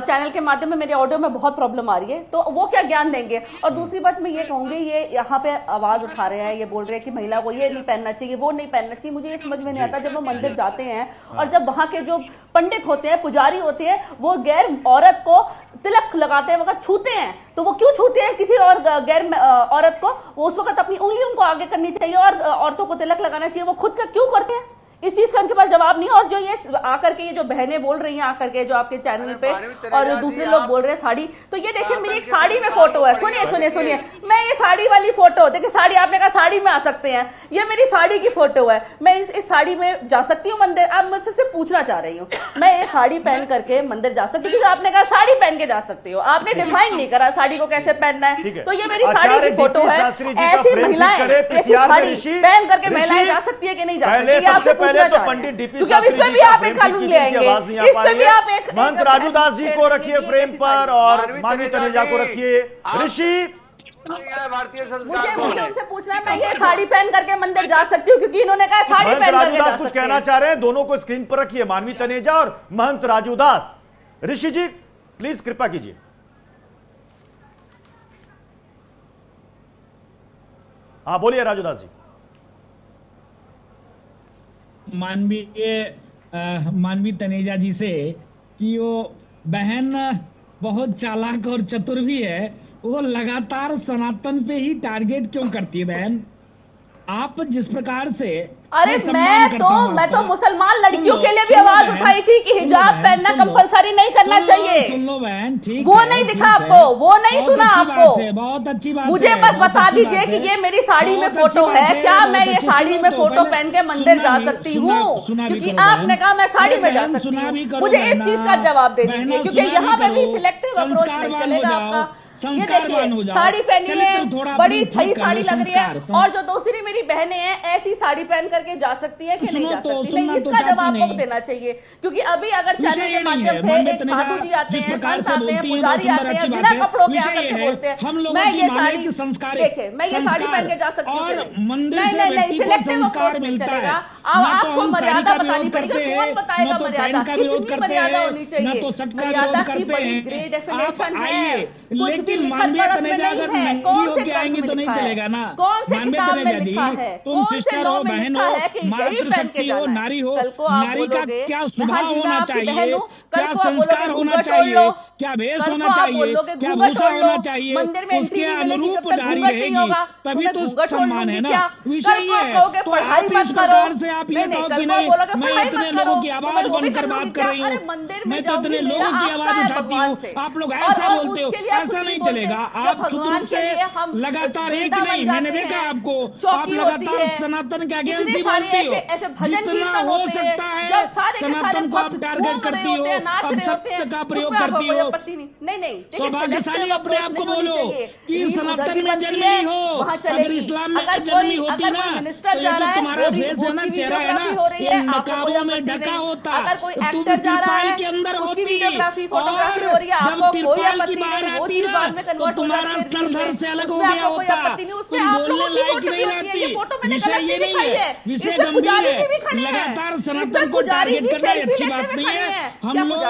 चैनल के माध्यम में मेरे ऑडियो में बहुत प्रॉब्लम आ रही है, तो वो क्या ज्ञान देंगे। और दूसरी बात मैं ये कहूंगी, ये यहाँ पे आवाज उठा रहे हैं, ये बोल रहे हैं कि महिला को ये नहीं पहनना चाहिए, वो नहीं पहनना चाहिए। मुझे ये समझ में नहीं आता, जब वो मंदिर जाते हैं और जब वहाँ के जो पंडित होते हैं, पुजारी होते हैं, वो गैर औरत को तिलक लगाते हैं वक्त छूते हैं, तो वो क्यों छूते हैं किसी और गैर औरत को? वो उस वक्त अपनी उंगली उनको आगे करनी चाहिए और औरतों को तिलक लगाना चाहिए, वो खुद का क्यों करते हैं? इस चीज का उनके पास जवाब नहीं है। और जो ये आकर के ये जो बहनें बोल रही हैं आकर के जो आपके चैनल पे और जो दूसरे लोग बोल रहे हैं साड़ी, तो ये देखिए मेरी एक साड़ी में फोटो है, सुनिए सुनिए सुनिए, मैं ये साड़ी वाली फोटो, देखिए साड़ी, आपने कहा साड़ी में आ सकते हैं, ये मेरी साड़ी की फोटो है, मैं इस साड़ी में जा सकती हूँ मंदिर? आप मुझसे सिर्फ पूछना चाह रही हूँ, मैं ये साड़ी पहन करके मंदिर जा सकती हूँ? आपने कहा साड़ी पहन के जा सकती हो, आपने डिफाइन नहीं करा साड़ी को कैसे पहनना है, तो ये मेरी साड़ी की फोटो है। ऐसी महिलाएं, ऐसी साड़ी पहन करके महिलाएं जा सकती है कि नहीं जा सकती? पहले तो पंडित डीपी शास्त्री जी आप एक कानून ले आएंगे, आवाज नहीं आ पा रही है। महंत राजू दास जी को रखिए फ्रेम पर और मानवी तनेजा को रखिए। ऋषि, भारतीय मुझे उनसे पूछना है, मैं ये साड़ी पहन करके मंदिर जा सकती हूँ? क्योंकि इन्होंने कहा साड़ी पहन राजू दास कुछ कहना चाह रहे हैं, दोनों को स्क्रीन पर रखिए, मानवी तनेजा और महंत राजू दास। ऋषि जी प्लीज कृपा कीजिए। हाँ बोलिए राजू दास जी। मानवी तनेजा जी से कि वो बहन बहुत चालाक और चतुर भी है, वो लगातार सनातन पे ही टारगेट क्यों करती है? बहन आप जिस प्रकार से, अरे मैं तो मुसलमान लड़कियों के लिए भी आवाज उठाई थी कि हिजाब पहनना कंपलसरी नहीं करना चाहिए। सुन लो बहन, ठीक, वो नहीं दिखा आपको, वो नहीं सुना आपको? बहुत अच्छी बात, मुझे बस बता दीजिए कि ये मेरी साड़ी में फोटो है, क्या मैं ये साड़ी में फोटो पहन के मंदिर जा सकती हूँ? क्योंकि आपने कहा मैं साड़ी में जा सकती हूँ, मुझे इस चीज का जवाब दे दीजिए, क्योंकि यहाँ पे भी सिलेक्टिव अप्रोच नहीं चलेगा आपका। ये देखिए साड़ी पहनी है, बड़ी सही साड़ी लग रही है, और जो दूसरी मेरी बहनें हैं ऐसी साड़ी पहन करके जा सकती है कि नहीं जा सकती? नहीं, इसका जवाब आपको देना चाहिए, क्योंकि अभी अगर चैनल के माध्यम से एक साधु जी आते हैं, संत आते हैं, पुजारी आते हैं, बिना कपड़ों के आकर के बोलते हैं मैं ये साड़ी, देखिए मैं ये साड़ी पहन के जा सकती हूँ? नहीं, सिलेक्टिव अप्रोच नहीं चलेगा। आपको मर्यादा बतानी पड़ेगी, कौन बताएगा मर्यादा? कितनी मर्यादा होनी चाहिए? मर्यादा की बड़ी ग्रेट डेफिनेशन है, लेकिन मानवी तनेजा अगर नंगी होके आएंगी तो नहीं चलेगा ना। मानवी तनेजा जी, तुम सिस्टर हो, बहन हो, मातृशक्ति हो, नारी हो, नारी का क्या स्वभाव होना चाहिए, क्या संस्कार होना चाहिए, क्या भेष होना चाहिए, क्या भूषा होना चाहिए, उसके अनुरूप नारी रहेगी तभी तो सम्मान है ना। विषय ये है, तो आप इस प्रकार से आप ये कहो कि नहीं मैं इतने लोगों की आवाज बनकर बात कर रही हूँ, मैं तो इतने लोगों की आवाज उठाती हूँ, आप लोग ऐसा बोलते हो, ऐसा नहीं चलेगा। आप शुद्ध रूप से लगातार एक नहीं, मैंने देखा आपको, आप लगातार सनातन के अगेंस्ट ही बोलती हो, जितना हो सकता है सनातन को आप टारगेट करती हो, अब सत्य का प्रयोग करती हो। सौभाग्यशाली अपने आप को बोलो कि सनातन में जन्मी हो, अगर इस्लाम में जन्मी होती ना तो ये जो तुम्हारा फेस है ना, चेहरा है ना, ये नकाबों में ढका होता, तुम तिरपाल के अंदर होती, और जब तिरपाल की बाहर आती ना तो तुम्हारा स्तर धड़ से अलग हो गया होता, तुम बोलने लायक नहीं रहती। विषय ये नहीं है, विषय गंभीर है, लगातार सनातन को टारगेट करना अच्छी बात नहीं है। हम लोग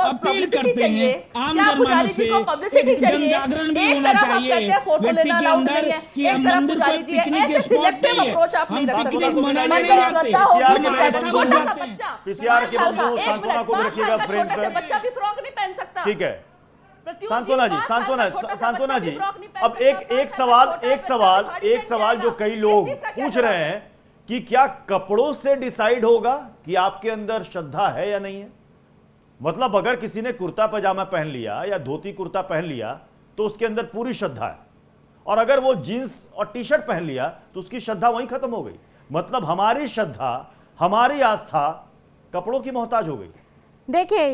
अपील करते हैं आम जनमानस से, एक जन जागरण भी होना चाहिए व्यक्ति के अंदर कि हम मंदिर को पिकनिक स्पॉट नहीं है, हम पिकनिक मनाने नहीं जाते, पीसीआर के बंधु सांत्वना को भी रखिएगा फ्रेम पर। बच्चा भी फ्रॉक नहीं पहन सकता। ठीक है सांत्वना जी, अब एक सवाल जो कई लोग पूछ रहे हैं कि क्या कपड़ों से डिसाइड होगा कि आपके अंदर श्रद्धा है या नहीं है? मतलब अगर किसी ने कुर्ता पजामा पहन लिया या धोती कुर्ता पहन लिया तो उसके अंदर पूरी श्रद्धा है, और अगर वो जींस और टी शर्ट पहन लिया तो उसकी श्रद्धा वहीं खत्म हो गई। मतलब हमारी श्रद्धा, हमारी आस्था कपड़ों की मोहताज हो गई। देखिए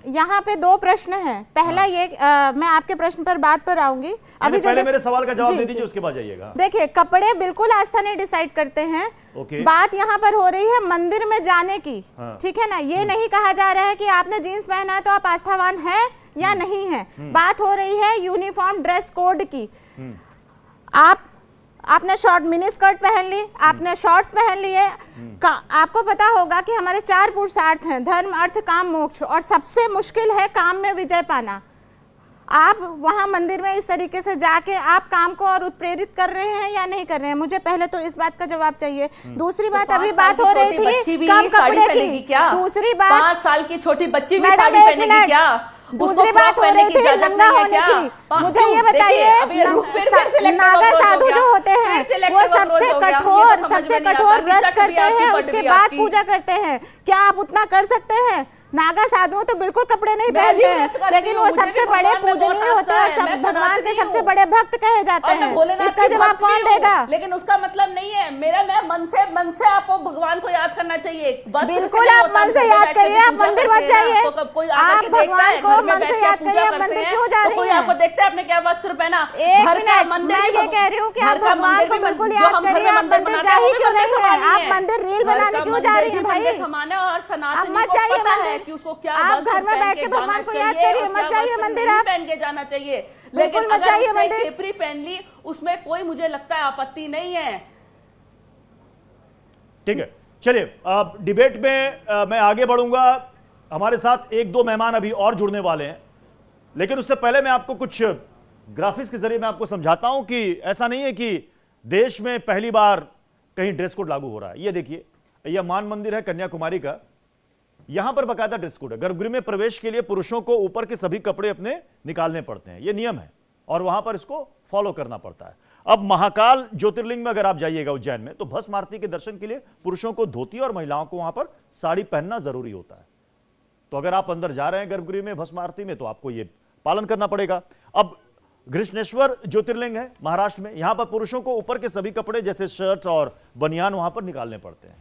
यहाँ पे दो प्रश्न हैं। पहला ये मैं आपके प्रश्न पर बात पर आऊंगी, अभी पहले मेरे सवाल का जवाब दे दीजिए, उसके बाद जाइएगा। देखिए कपड़े बिल्कुल आस्था नहीं डिसाइड करते हैं। बात यहाँ पर हो रही है मंदिर में जाने की, ठीक है ना। ये नहीं कहा जा रहा है कि आपने जीन्स पहना है तो आप आस्थावान हैं या नहीं है। बात हो रही है यूनिफॉर्म ड्रेस कोड की। आपने शॉर्ट मिनी स्कर्ट पहन ली, आपने शॉर्ट्स पहन लिए। आपको पता होगा कि हमारे 4 पुरुषार्थ हैं, धर्म अर्थ काम मोक्ष, और सबसे मुश्किल है काम में विजय पाना। आप वहां मंदिर में इस तरीके से जाके आप काम को और उत्प्रेरित कर रहे हैं या नहीं कर रहे हैं, मुझे पहले तो इस बात का जवाब चाहिए। दूसरी बात, अभी बात हो रही थी कम कपड़े की। दूसरी बात, 5 साल की छोटी बच्ची भी साड़ी पहनेगी क्या? दूसरी बात हो रही थी नंगा होने की। मुझे ये बताइए, नागा साधु जो होते हैं वो सबसे कठोर व्रत करते हैं, उसके बाद पूजा करते हैं। क्या आप उतना कर सकते हैं? नागा साधु तो बिल्कुल कपड़े नहीं पहनते हैं, लेकिन वो सबसे बड़े पूजनीय होते हैं और सब भगवान के सबसे बड़े भक्त कहे जाते हैं। इसका जवाब कौन देगा? लेकिन उसका मतलब नहीं है मैं मन से आपको भगवान को याद करना चाहिए। बिल्कुल आप मन से याद करिए, आप मंदिर मत जाइए। आप भगवान को मन से याद करिए, आप मंदिर क्यों जा रही हैं? आपको देखते हैं आपने क्या वस्त्र पहना। एक मिनट, मैं ये कह रही हूँ कि आप भगवान को बिल्कुल याद करिए, आप मंदिर जा ही क्यों रही है? आप मंदिर रील बनाने क्यों जा रही है भाई? आप मत जाइए मंदिर, आप घर में बैठ के भगवान को याद करिए, मत जाइए मंदिर। आप पहन के जाना चाहिए, बिल्कुल मत जाइए मंदिर। खेपरी पहन ली, उसमें कोई मुझे लगता है आपत्ति नहीं है। ठीक है, चलिए अब डिबेट में मैं आगे बढ़ूंगा। हमारे साथ एक दो मेहमान अभी और जुड़ने वाले हैं, लेकिन उससे पहले मैं आपको कुछ ग्राफिक्स के जरिए मैं आपको समझाता हूं कि ऐसा नहीं है कि देश में पहली बार कहीं ड्रेस कोड लागू हो रहा है। ये देखिए, यह मान मंदिर है कन्याकुमारी का, यहां पर बकायदा ड्रेस कोड है। गर्भगृह में प्रवेश के लिए पुरुषों को ऊपर के सभी कपड़े अपने निकालने पड़ते हैं, यह नियम है और वहां पर इसको फॉलो करना पड़ता है। अब महाकाल ज्योतिर्लिंग में अगर आप जाइएगा उज्जैन में, तो भस्म आरती के दर्शन के लिए पुरुषों को धोती और महिलाओं को वहां पर साड़ी पहनना जरूरी होता है। तो अगर आप अंदर जा रहे हैं गर्भगृह में भस्म आरती में, तो आपको यह पालन करना पड़ेगा। अब घृष्णेश्वर ज्योतिर्लिंग है महाराष्ट्र में, यहां पर पुरुषों को ऊपर के सभी कपड़े जैसे शर्ट और बनियान वहां पर निकालने पड़ते हैं,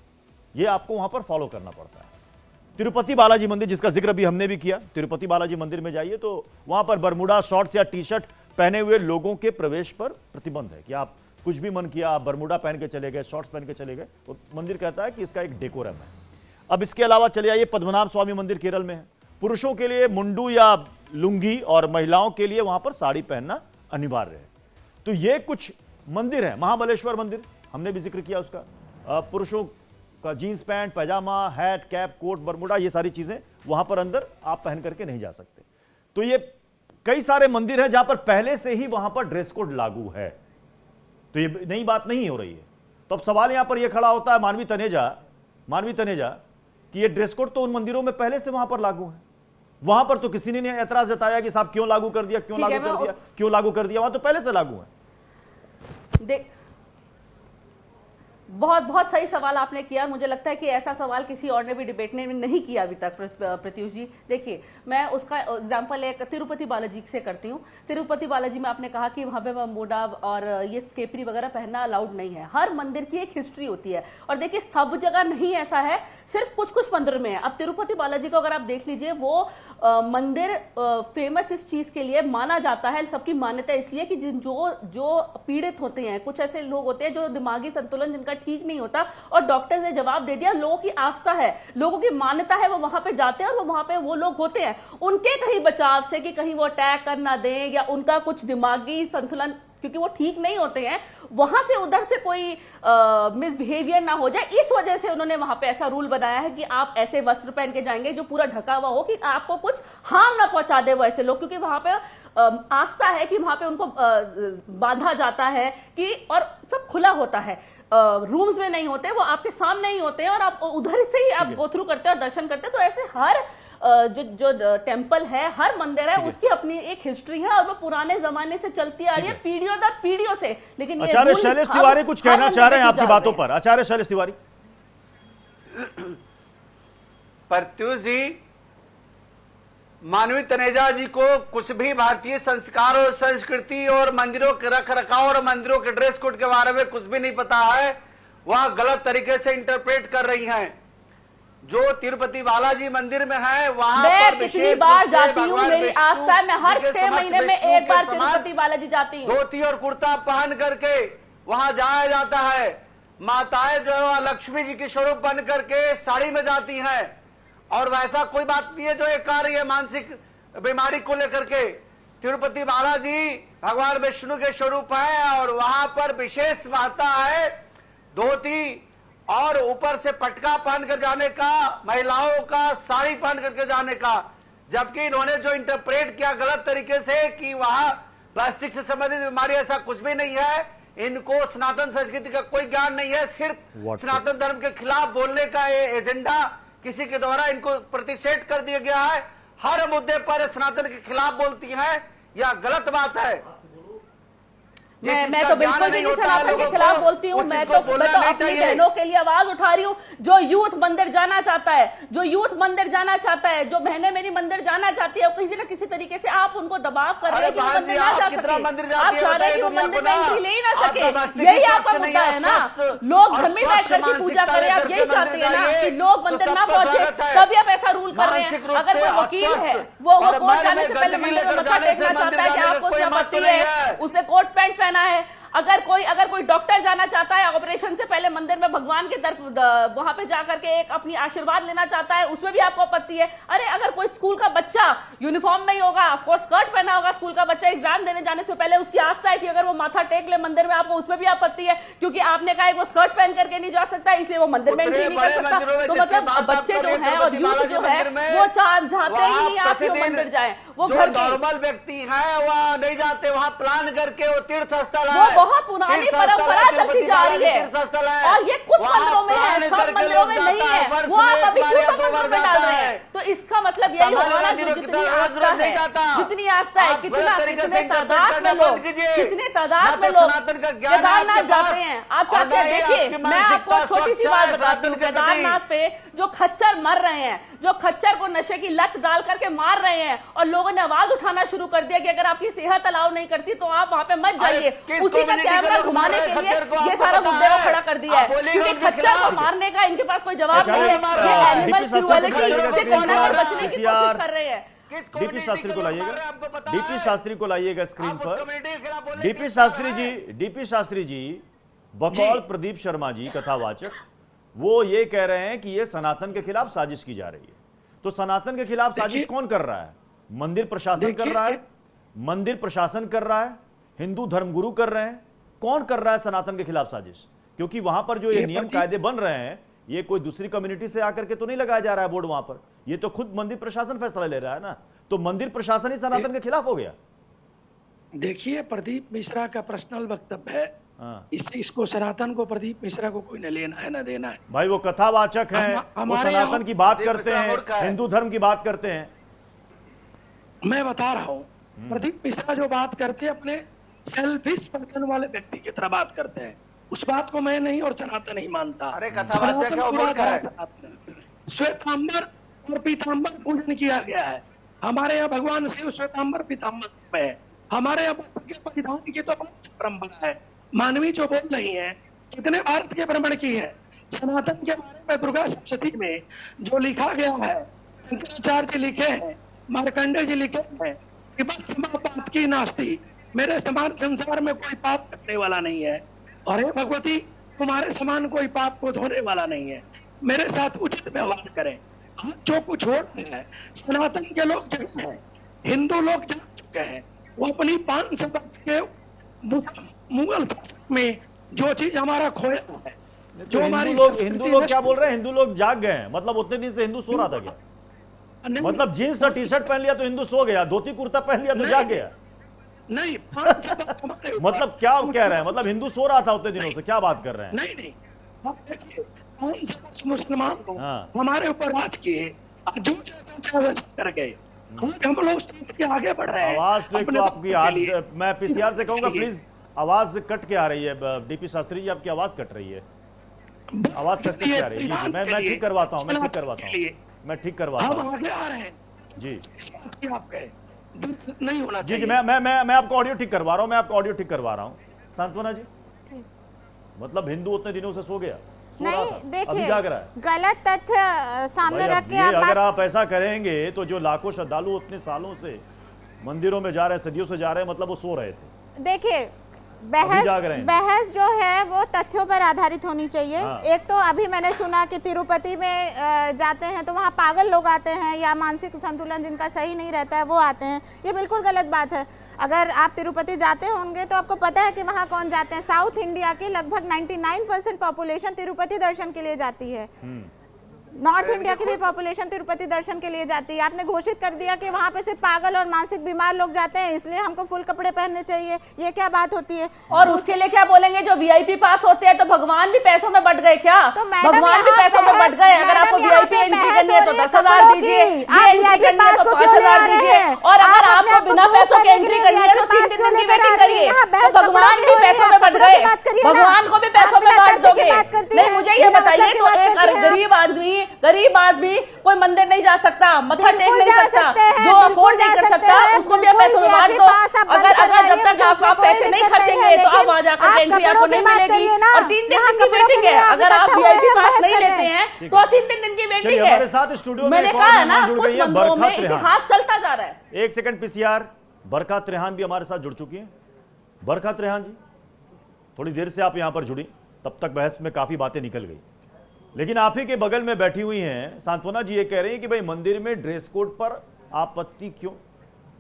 यह आपको वहां पर फॉलो करना पड़ता है। तिरुपति बालाजी मंदिर, जिसका जिक्र अभी हमने भी किया, तिरुपति बालाजी मंदिर में जाइए तो वहां पर बरमूडा शॉर्ट्स या टी शर्ट पहने हुए लोगों के प्रवेश पर प्रतिबंध है कि आप कुछ भी मन किया, आप बरमूडा पहन के चले गए, शॉर्ट्स पहन के चले गए, तो मंदिर कहता है कि इसका एक डेकोरम है। अब इसके अलावा चले आइए, पद्मनाभ स्वामी मंदिर केरल में है, पुरुषों के लिए मुंडू या लुंगी और महिलाओं के लिए वहां पर साड़ी पहनना अनिवार्य है। तो ये कुछ मंदिर है। महाबलेश्वर मंदिर हमने भी जिक्र किया उसका, पुरुषों का जीन्स पैंट, पैजामा, हैट, कैप, कोट, बरमूडा, ये सारी चीजें वहां पर अंदर आप पहन करके नहीं जा सकते। तो ये कई सारे मंदिर हैं जहां पर पहले से ही वहां पर ड्रेस कोड लागू है, तो ये नई बात नहीं हो रही है। तो अब सवाल यहां पर यह खड़ा होता है मानवी तनेजा कि ये ड्रेस कोड तो उन मंदिरों में पहले से वहां पर लागू है, वहां पर तो किसी ने ऐतराज जताया कि साहब क्यों लागू कर दिया, क्यों लागू कर दिया, वहां तो पहले से लागू है। बहुत सही सवाल आपने किया। मुझे लगता है कि ऐसा सवाल किसी और ने भी डिबेट ने नहीं किया अभी तक। प्रत्युष जी देखिए, मैं उसका एग्जांपल एक तिरुपति बालाजी से करती हूँ। तिरुपति बालाजी में आपने कहा कि वहाँ पे मोडा और ये केपरी वगैरह पहनना अलाउड नहीं है। हर मंदिर की एक हिस्ट्री होती है और देखिए सब जगह नहीं ऐसा है, सिर्फ कुछ कुछ मंदिर में है। अब तिरुपति बालाजी को अगर आप देख लीजिए, वो मंदिर फेमस इस चीज के लिए माना जाता है, सबकी मान्यता इसलिए कि जो पीड़ित होते हैं, कुछ ऐसे लोग होते हैं जो दिमागी संतुलन जिनका ठीक नहीं होता, और डॉक्टर ने जवाब दे दिया, लोगों की आस्था है, लोगों की मान्यता है, वो वहां पे जाते हैं और वो वहां पे वो लोग होते हैं, उनके कहीं बचाव से कि कहीं वो अटैक कर ना दें या उनका कुछ दिमागी संतुलन, क्योंकि वो ठीक नहीं होते हैं, वहां से उधर से कोई मिसबिहेवियर ना हो जाए, इस वजह से उन्होंने वहां पे ऐसा रूल बनाया है कि आप ऐसे वस्त्र पहन के जाएंगे जो पूरा ढका हुआ हो, कि आपको कुछ हार्म ना पहुंचा दे वो ऐसे लोग, क्योंकि वहां पे आस्था है कि वहां पे उनको बांधा जाता है कि, और सब खुला होता है, रूम्स में नहीं होते, वो आपके सामने ही होते हैं और आप उधर से ही आप गो थ्रू करते हैं और दर्शन करते हैं। तो ऐसे हर जो टेम्पल है, हर मंदिर है, उसकी अपनी एक हिस्ट्री है और वो पुराने जमाने से चलती आ रही है, पीढ़ियों दर पीढ़ियों से। लेकिन आचार्य शैलेश तिवारी कुछ कहना चाह रहे हैं आपकी बातों पर। आचार्य शैलेश तिवारी। प्रत्युष जी, मानवी तनेजा जी को कुछ भी भारतीय संस्कार और संस्कृति और मंदिरों के रख रखाव और मंदिरों के ड्रेस कोड के बारे में कुछ भी नहीं पता है, वह गलत तरीके से इंटरप्रेट कर रही हैं। जो तिरुपति बालाजी मंदिर में है, वहां पर पिछली बार जाती हूँ, मेरी आस्था में हर 6 महीने में एक बार तिरुपति बालाजी जाती हूँ। धोती और कुर्ता पहन करके वहां जाया जाता है। माताएं जो लक्ष्मी जी के स्वरूप बन करके साड़ी में जाती हैं, और वैसा कोई बात नहीं है जो एक कार्य है मानसिक बीमारी को लेकर के। तिरुपति बालाजी भगवान विष्णु के स्वरूप है और वहां पर विशेष महत्ता है धोती और ऊपर से पटका पहन कर जाने का, महिलाओं का साड़ी पहन करके जाने का। जबकि इन्होंने जो इंटरप्रेट किया गलत तरीके से कि वहां प्लास्टिक से संबंधित बीमारी, ऐसा कुछ भी नहीं है। इनको सनातन संस्कृति का कोई ज्ञान नहीं है, सिर्फ सनातन धर्म के खिलाफ बोलने का एजेंडा किसी के द्वारा इनको प्रतिषेध कर दिया गया है। हर मुद्दे पर सनातन के खिलाफ बोलती हैं, यह गलत बात है। मैं तो बिल्कुल भी नहीं सनातन के खिलाफ बोलती हूँ। मैं तो अपनी बहनों के लिए आवाज उठा रही हूँ। जो यूथ मंदिर जाना चाहता है, जो यूथ मंदिर जाना चाहता है, जो बहनें मेरी मंदिर जाना चाहती है, किसी न किसी तरीके से आप उनको दबाव कर रहे हैं कि वो मंदिर ना जा सके। आप चाह रहे हैं कि वो मंदिर में एंट्री ले ही ना सके। यही आपका मुद्दा है ना, लोग घर में बैठ करके पूजा करें। आप यही चाहते हैं ना कि लोग मंदिर ना पहुंचे, तभी आप ऐसा रूल कर रहे हैं। अगर कोई वकील है, वो कोर्ट जाने से पहले मंदिर में मत्था टेकना चाहता है कि आपको उससे आपत्ति है, उसने कोट पैंट पहना है। अगर कोई डॉक्टर जाना चाहता है, ऑपरेशन से पहले मंदिर में भगवान की तरफ वहां पे जाकर के एक अपनी आशीर्वाद लेना चाहता है, उसमें भी आपको आपत्ति है। अरे अगर कोई स्कूल का बच्चा यूनिफॉर्म नहीं होगा, ऑफकोर्स स्कर्ट पहना होगा, स्कूल का बच्चा एग्जाम देने जाने से पहले उसकी आस्था है कि अगर वो माथा टेक ले मंदिर में, आपको उसमें भी आपत्ति है क्योंकि आपने कहा वो स्कर्ट पहन करके नहीं जा सकता, इसलिए वो मंदिर में एंट्री नहीं कर सकता। तो मतलब बच्चे जो है और यूथ जो है वो चाहते ही नहीं आप लोग मंदिर जाए। वो जो नॉर्मल व्यक्ति है वह नहीं जाते, वहाँ प्लान करके वो तीर्थ स्थल है, वो बहुत पुरानी परंपरा चलती जा रही है और ये कुछ मंदिरों में है, सब मंदिरों में नहीं है। वो आप अभी क्यों सब मंदिरों में डाल रहे हैं? तो इसका मतलब यही होगा ना, जो जितनी आस्था है, जितनी आस्था है, कितने तादाद में लोग केदारनाथ जाते हैं। आप चाहते हैं, देखिए मैं आपको छोटी सी बात बताती हूँ, केदारनाथ पे जो खच्चर मर रहे हैं, जो खच्चर को नशे की लत डाल करके मार रहे हैं और लोगों ने आवाज उठाना शुरू कर दिया कि अगर आपकी सेहत अलाउ नहीं करती तो आप वहां पे मत जाइए। उसी का कैमरा घुमाने के लिए ये सारा मुद्दे को खड़ा कर दिया है, क्योंकि खच्चर को मारने का इनके पास कोई जवाब नहीं है। ये एनिमल क्रूएलिटी से कहीं ना कहीं बचने की कोशिश कर रहे हैं। डीपी शास्त्री को लाइएगा, डीपी शास्त्री को लाइएगा स्क्रीन पर। डीपी शास्त्री जी बकौल प्रदीप शर्मा जी कथावाचक, वो ये कह रहे हैं कि ये सनातन के खिलाफ साजिश की जा रही है। तो सनातन के खिलाफ साजिश कौन कर रहा है? मंदिर प्रशासन कर रहा है, मंदिर प्रशासन कर रहा है, हिंदू धर्मगुरु कर रहे हैं। कौन कर रहा है सनातन के खिलाफ साजिश? क्योंकि वहां पर जो ये नियम कायदे बन रहे हैं, ये कोई दूसरी कम्युनिटी से आकर के तो नहीं लगाया जा रहा है बोर्ड वहां पर, ये तो खुद मंदिर प्रशासन फैसला ले रहा है ना। तो मंदिर प्रशासन ही सनातन के खिलाफ हो गया। देखिए, प्रदीप मिश्रा का पर्सनल वक्तव्य है, इसको सनातन को, प्रदीप मिश्रा को कोई न लेना है न देना है। भाई वो कथावाचक हैं, वो सनातन की बात करते हैं, हिंदू धर्म की बात करते हैं। मैं बता रहा हूँ, प्रदीप मिश्रा जो बात करते हैं अपने सेल्फिश पर्सन वाले व्यक्ति की तरह बात करते हैं, उस बात को मैं नहीं और सनातन नहीं मानता। अरे कथावाचक है, वो मूर्ख है। श्वेतांबर और पीतांबर पूजन किया गया है। हमारे यहाँ भगवान शिव श्वेतांबर पीतांबर में है। हमारे यहाँ परिधान की तो बहुत परंपरा है। मानवी जो बोल रही है, कितने भारत के भ्रमण की है। सनातन के बारे में दुर्गा सप्तशती में जो लिखा गया है, शंकराचार्य जी लिखे हैं, मार्कंडेय जी लिखे हैं कि पाप की नास्ती, मेरे समान संसार में कोई पाप करने वाला नहीं है, और हे भगवती तुम्हारे समान कोई पाप को धोने वाला नहीं है, मेरे साथ उचित व्यवहार करें। जो कुछ हो रहा है, सनातन के लोग जग हैं, हिंदू लोग जग चुके हैं। वो अपनी 500 वर्ष के मुगल में जो चीज हमारा खोया है, जो हमारी हिंदू लोग क्या बोल रहे हैं? हिंदू लोग जाग गए हैं, मतलब उतने दिन से हिंदू सो रहा था क्या? मतलब जीन्स और टी शर्ट पहन लिया तो हिंदू सो गया, धोती कुर्ता पहन लिया तो जाग गया? नहीं, मतलब क्या कह रहे हैं? मतलब हिंदू सो रहा था उतने दिनों से, क्या बात कर रहे हैं? नहीं, मुसलमान को हमारे ऊपर राज किए, जो कर गए, हम लोग आगे बढ़ रहे हैं। आवाज तो एक तो आपकी, मैं पीसीआर से कहूंगा प्लीज, आवाज कट के आ रही है। डीपी शास्त्री जी आपकी आवाज कट रही है, आवाज कट के आ रही है। जी मैं ठीक करवाता हूँ, मैं ठीक करवाता हूँ जी। नहीं होना जी जी, मैं आपको ऑडियो ठीक करवा रहा हूँ, सांत्वना जी। मतलब हिंदू उतने दिनों से सो गया? नहीं, देखिए जाग रहा है। गलत तथ्य सामने रख के अगर आप ऐसा करेंगे तो जो लाखों श्रद्धालु उतने सालों से मंदिरों में जा रहे हैं, सदियों से जा रहे हैं, मतलब वो सो रहे थे। देखिए, बहस जो है वो तथ्यों पर आधारित होनी चाहिए। एक तो अभी मैंने सुना कि तिरुपति में जाते हैं तो वहाँ पागल लोग आते हैं, या मानसिक संतुलन जिनका सही नहीं रहता है वो आते हैं। ये बिल्कुल गलत बात है। अगर आप तिरुपति जाते होंगे तो आपको पता है कि वहाँ कौन जाते हैं। साउथ इंडिया की लगभग 99% पॉपुलेशन तिरुपति दर्शन के लिए जाती है। नॉर्थ इंडिया की भी पॉपुलेशन तिरुपति दर्शन के लिए जाती है। आपने घोषित कर दिया कि वहाँ पे सिर्फ पागल और मानसिक बीमार लोग जाते हैं, इसलिए हमको फुल कपड़े पहनने चाहिए। ये क्या बात होती है? और उसके लिए क्या बोलेंगे? जो वीआईपी पास होते हैं तो भगवान भी पैसों में बढ़ गए क्या? तो भगवान भी पैसों में बढ़ गए। अगर आपको वीआईपी एंट्री करनी है तो 10,000 दीजिए, ये एंट्री करनी है तो 5,000 दीजिए, और अगर आपको बिना पैसों की एंट्री करनी है तो 3 दिन की वेटिंग करिए। तो भगवान भी पैसों में बढ़ गए, भगवान को भी पैसों में बांट दोगे। नहीं, मुझे ये बताइए, तो एक गरीब आदमी कोई मंदिर नहीं जा सकता, मत्था टेक नहीं सकता, जो अफोर्ड नहीं कर सकता उसको भी पैसों में बांट दो। अगर जब तक आप पैसे नहीं खर्चेंगे तो आप वहां जाकर एंट्री आपको नहीं मिलेगी। और 3 दिन की वेटिंग है, अगर आप वीआईपी पास नहीं लेते हैं तो 3 दिन की वेटिंग है। हमारे साथ स्टूडियो में मैंने एक और कहा है मेहमान ना, जुड़ कुछ गई है, मंदिरों बरखा में त्रेहान। इतिहास चलता जा रहा है। 1 सेकंड पीसीआर, बरखा त्रेहान भी हमारे साथ जुड़ चुकी है। बरखा त्रेहान जी, थोड़ी देर से आप यहां पर जुड़ी, तब तक बहस में काफी बातें निकल गई, लेकिन आप ही के बगल में बैठी हुई हैं सांत्वना जी, ये कह रही हैं कि भाई मंदिर में ड्रेस कोड पर आपत्ति क्यों?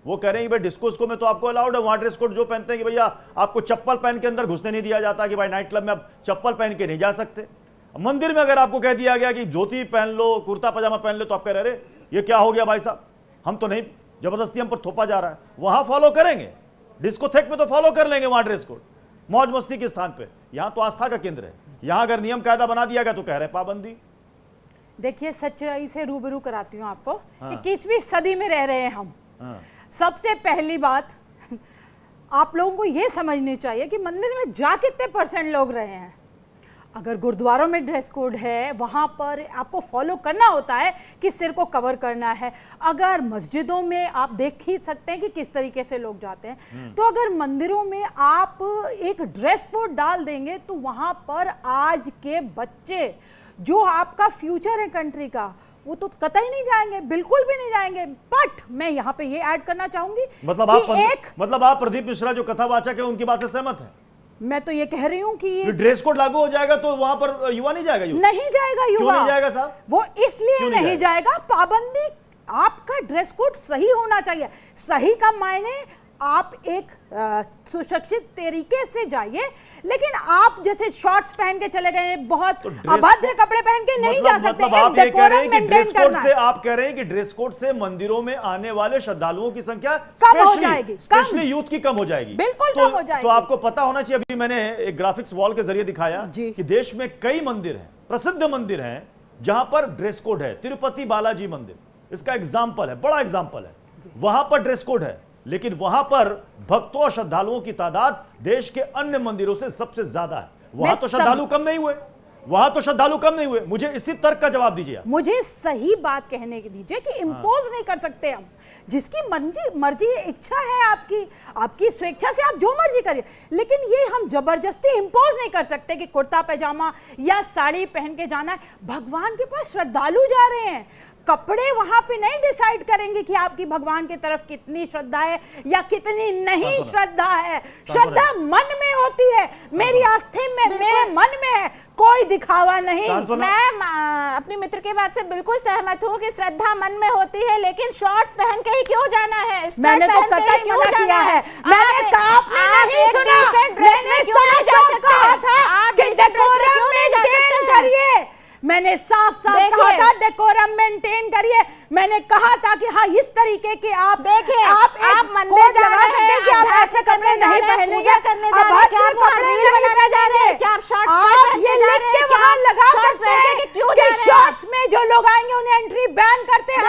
वो कह रहे हैं कि भाई डिस्को में तो आपको अलाउड है, वहां ड्रेस कोड जो पहनते हैं कि भैया आपको चप्पल पहन के अंदर घुसने नहीं दिया जाता, कि भाई नाइट क्लब में आप चप्पल पहन के नहीं जा सकते। मंदिर में अगर आपको कह दिया गया कि धोती पहन लो, कुर्ता पजामा पहन लो, तो आप कह रहे ये क्या हो गया भाई साहब, हम तो नहीं, जबरदस्ती हम पर थोपा जा रहा है। वहां फॉलो करेंगे, डिस्कोथेक में तो फॉलो कर लेंगे वहां ड्रेस कोड, मौज मस्ती के स्थान पे। यहां तो आस्था का केंद्र है, यहां अगर नियम कायदा बना दिया गया तो कह रहे पाबंदी। देखिए, सच्चाई से रूबरू कराती हूँ आपको। 21वीं सदी में रह रहे हैं हम। सबसे पहली बात आप लोगों को ये समझनी चाहिए कि मंदिर में जा कितने % लोग रहे हैं। अगर गुरुद्वारों में ड्रेस कोड है, वहाँ पर आपको फॉलो करना होता है कि सिर को कवर करना है। अगर मस्जिदों में आप देख ही सकते हैं कि किस तरीके से लोग जाते हैं, तो अगर मंदिरों में आप एक ड्रेस कोड डाल देंगे तो वहाँ पर आज के बच्चे, जो आपका फ्यूचर है कंट्री का, वो तो कतई नहीं जाएंगे, बिल्कुल भी नहीं जाएंगे। बट मैं यहाँ पे ये ऐड करना चाहूंगी, मतलब आप प्रदीप मिश्रा जो कथावाचक है उनकी बात से सहमत है? मैं तो ये कह रही हूँ कि ड्रेस कोड लागू हो जाएगा तो वहां पर युवा नहीं जाएगा? नहीं जाएगा युवा। क्यों नहीं जाएगा साहब? वो इसलिए नहीं जाएगा, पाबंदी, आपका ड्रेस कोड सही होना चाहिए। सही का मायने आप एक सुशिक्षित तरीके से जाइए, लेकिन आप जैसे शॉर्ट्स पहन के चले गए, बहुत अभद्र कपड़े पहन के नहीं जा सकते। मतलब आप ये कह रहे हैं कि ड्रेस कोड से, आप कह रहे हैं कि ड्रेस कोड से मंदिरों में आने वाले श्रद्धालुओं की संख्या कम हो जाएगी, स्पेशली यूथ की कम हो जाएगी। बिल्कुल कम हो जाएगी। तो आपको पता होना चाहिए, अभी मैंने एक ग्राफिक्स वॉल के जरिए दिखाया कि देश में कई मंदिर हैं, प्रसिद्ध मंदिर हैं, जहां पर ड्रेस कोड है। तिरुपति बालाजी मंदिर इसका एग्जाम्पल है, बड़ा एग्जाम्पल है। वहां पर ड्रेस कोड है, लेकिन वहां पर भक्तों और श्रद्धालुओं की तादाद देश के अन्य मंदिरों से सबसे ज्यादा है। वहां तो श्रद्धालु कम नहीं हुए, वहां तो श्रद्धालु कम नहीं हुए। मुझे इसी तर्क का जवाब दीजिए। मुझे सही बात कहने के दीजिए कि इंपोज नहीं कर सकते हम। जिसकी मर्जी इच्छा है, आपकी स्वेच्छा से आप जो मर्जी करिए, लेकिन ये हम जबरदस्ती इंपोज नहीं कर सकते कि कुर्ता पैजामा या साड़ी पहन के जाना है। भगवान के पास श्रद्धालु जा रहे हैं, कपड़े वहां पे नहीं डिसाइड करेंगे कि आपकी भगवान की तरफ कितनी श्रद्धा है या कितनी नहीं श्रद्धा है। श्रद्धा मन में होती है, मेरी आस्थे में, मेरे मन में है, कोई दिखावा नहीं। मैं अपनी मित्र की बात से बिल्कुल सहमत हूँ कि श्रद्धा मन में होती है, लेकिन शॉर्ट्स पहन के ही क्यों जाना है? मैंने तो कतई मना किया है। मैंने कहा, आपने नहीं सुना, मैंने साफ कहा था कि डेकोरम मेंटेन करिए। मैंने साफ कहा था डेकोरम मेंटेन करिए। मैंने कहा था कि हाँ, इस तरीके के आप देखिए, आप मंदिर जा रहे हैं कि आप ऐसे कपड़े नहीं पहनेंगे, पूजा करने जा रहे हैं, क्या आप कपड़े नहीं बनाने जा रहे हैं, क्या आप शॉर्ट्स पहन के जा रहे हैं, वहां लगा सकते हैं कि शॉर्ट्स में जो लोग आएंगे उन्हें एंट्री बैन करते हैं।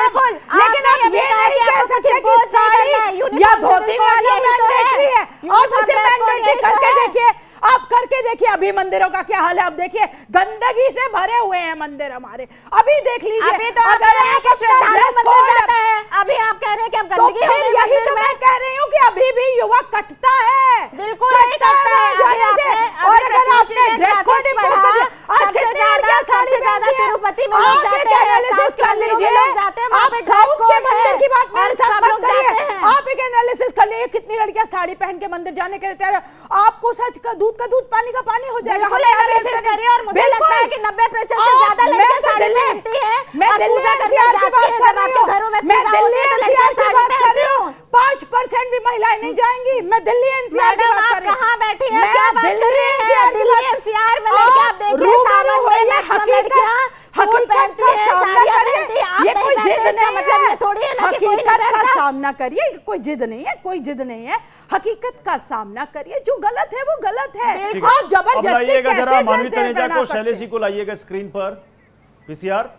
लेकिन आप ये नहीं कह सकते कि साड़ी या धोती वाली मैंडेटरी है। आप उसे मैंडेटरी करके देखिए, आप करके देखिए अभी मंदिरों का क्या हाल है। आप देखिए, गंदगी से भरे हुए हैं मंदिर हमारे। अभी देख लीजिए, अभी तो अगर अभी आप कह रहे हैं कि अब गंदगी तो फिर यही तो मैं कह रही हूँ कि अभी भी युवा कटता है, बिल्कुल नहीं कटता है। और अगर आपने ड्रेस कोड इंपोज कर दिया, आज कितने लड़कियां साड़ी ज्यादा तिरुपति में आप एक एनालिसिस कर लीजिए। आप साउथ के मंदिर की बात मेरे साथ मत करिए, आप एक एनालिसिस कर लीजिए कितनी लड़कियां साड़ी पहन के मंदिर जाने के लिए तैयार है। आपको सच का दूध पानी का पानी हो जाएगा। और मुझे लगता है कि 90% से ज्यादा लड़कियां साड़ी पहनती हैं। मैं दिल्ली एनसीआर की बात कर रही हूँ, मैं दिल्ली एनसीआर की बात कर रही हूँ। 5% भी महिलाएं नहीं जाएंगी। मैं दिल्ली एनसीआर की बात कर रही हूँ। कहाँ बैठी हैं, क्या बात कर रही हैं? दिल्ली एनसीआर में लड़कियां आप देखिए, सावन में मैक्सिमम लड़कियां सूट पहनती हैं, कि कोई हकीकत नहीं का करता। सामना करिए, कोई जिद नहीं है, कोई जिद नहीं है, हकीकत का सामना करिए, जो गलत है वो गलत है। ठीक आप अब जबरदस्ती लाइएगा जरा कैसे मानवी ड्रेस तनेजा पहना को, सकते शैलेश जी को लाइएगा स्क्रीन पर। पीसीआर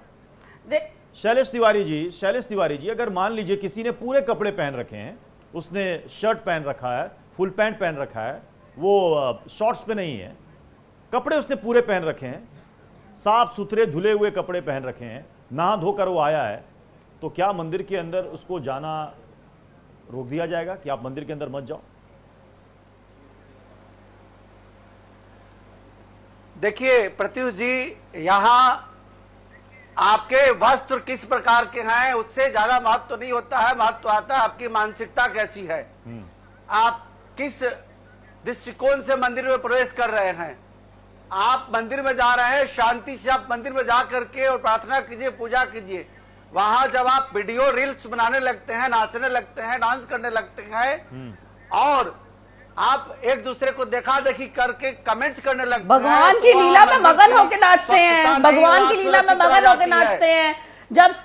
शैलेश तिवारी जी, शैलेश तिवारी जी, अगर मान लीजिए किसी ने पूरे कपड़े पहन रखे हैं, उसने शर्ट पहन रखा है, फुल पैंट पहन रखा है, वो शॉर्ट्स पे नहीं है, कपड़े उसने पूरे पहन रखे हैं, साफ सुथरे धुले हुए कपड़े पहन रखे हैं, नहा धोकर वो आया है, तो क्या मंदिर के अंदर उसको जाना रोक दिया जाएगा कि आप मंदिर के अंदर मत जाओ? देखिए प्रत्युष जी, यहाँ आपके वस्त्र किस प्रकार के हैं उससे ज्यादा महत्व तो नहीं होता है, महत्व आता है आपकी मानसिकता कैसी है, आप किस दृष्टिकोण से मंदिर में प्रवेश कर रहे हैं। आप मंदिर में जा रहे हैं, शांति से आप मंदिर में जा करके और प्रार्थना कीजिए, पूजा कीजिए। वहां जब आप वीडियो रील्स बनाने लगते हैं, नाचने लगते हैं, डांस करने लगते हैं और आप एक दूसरे को देखा देखी करके कमेंट्स करने लगते हैं, भगवान की लीला में मगन होकर नाचते हैं, भगवान की लीला में मगन होकर नाचते हैं। जब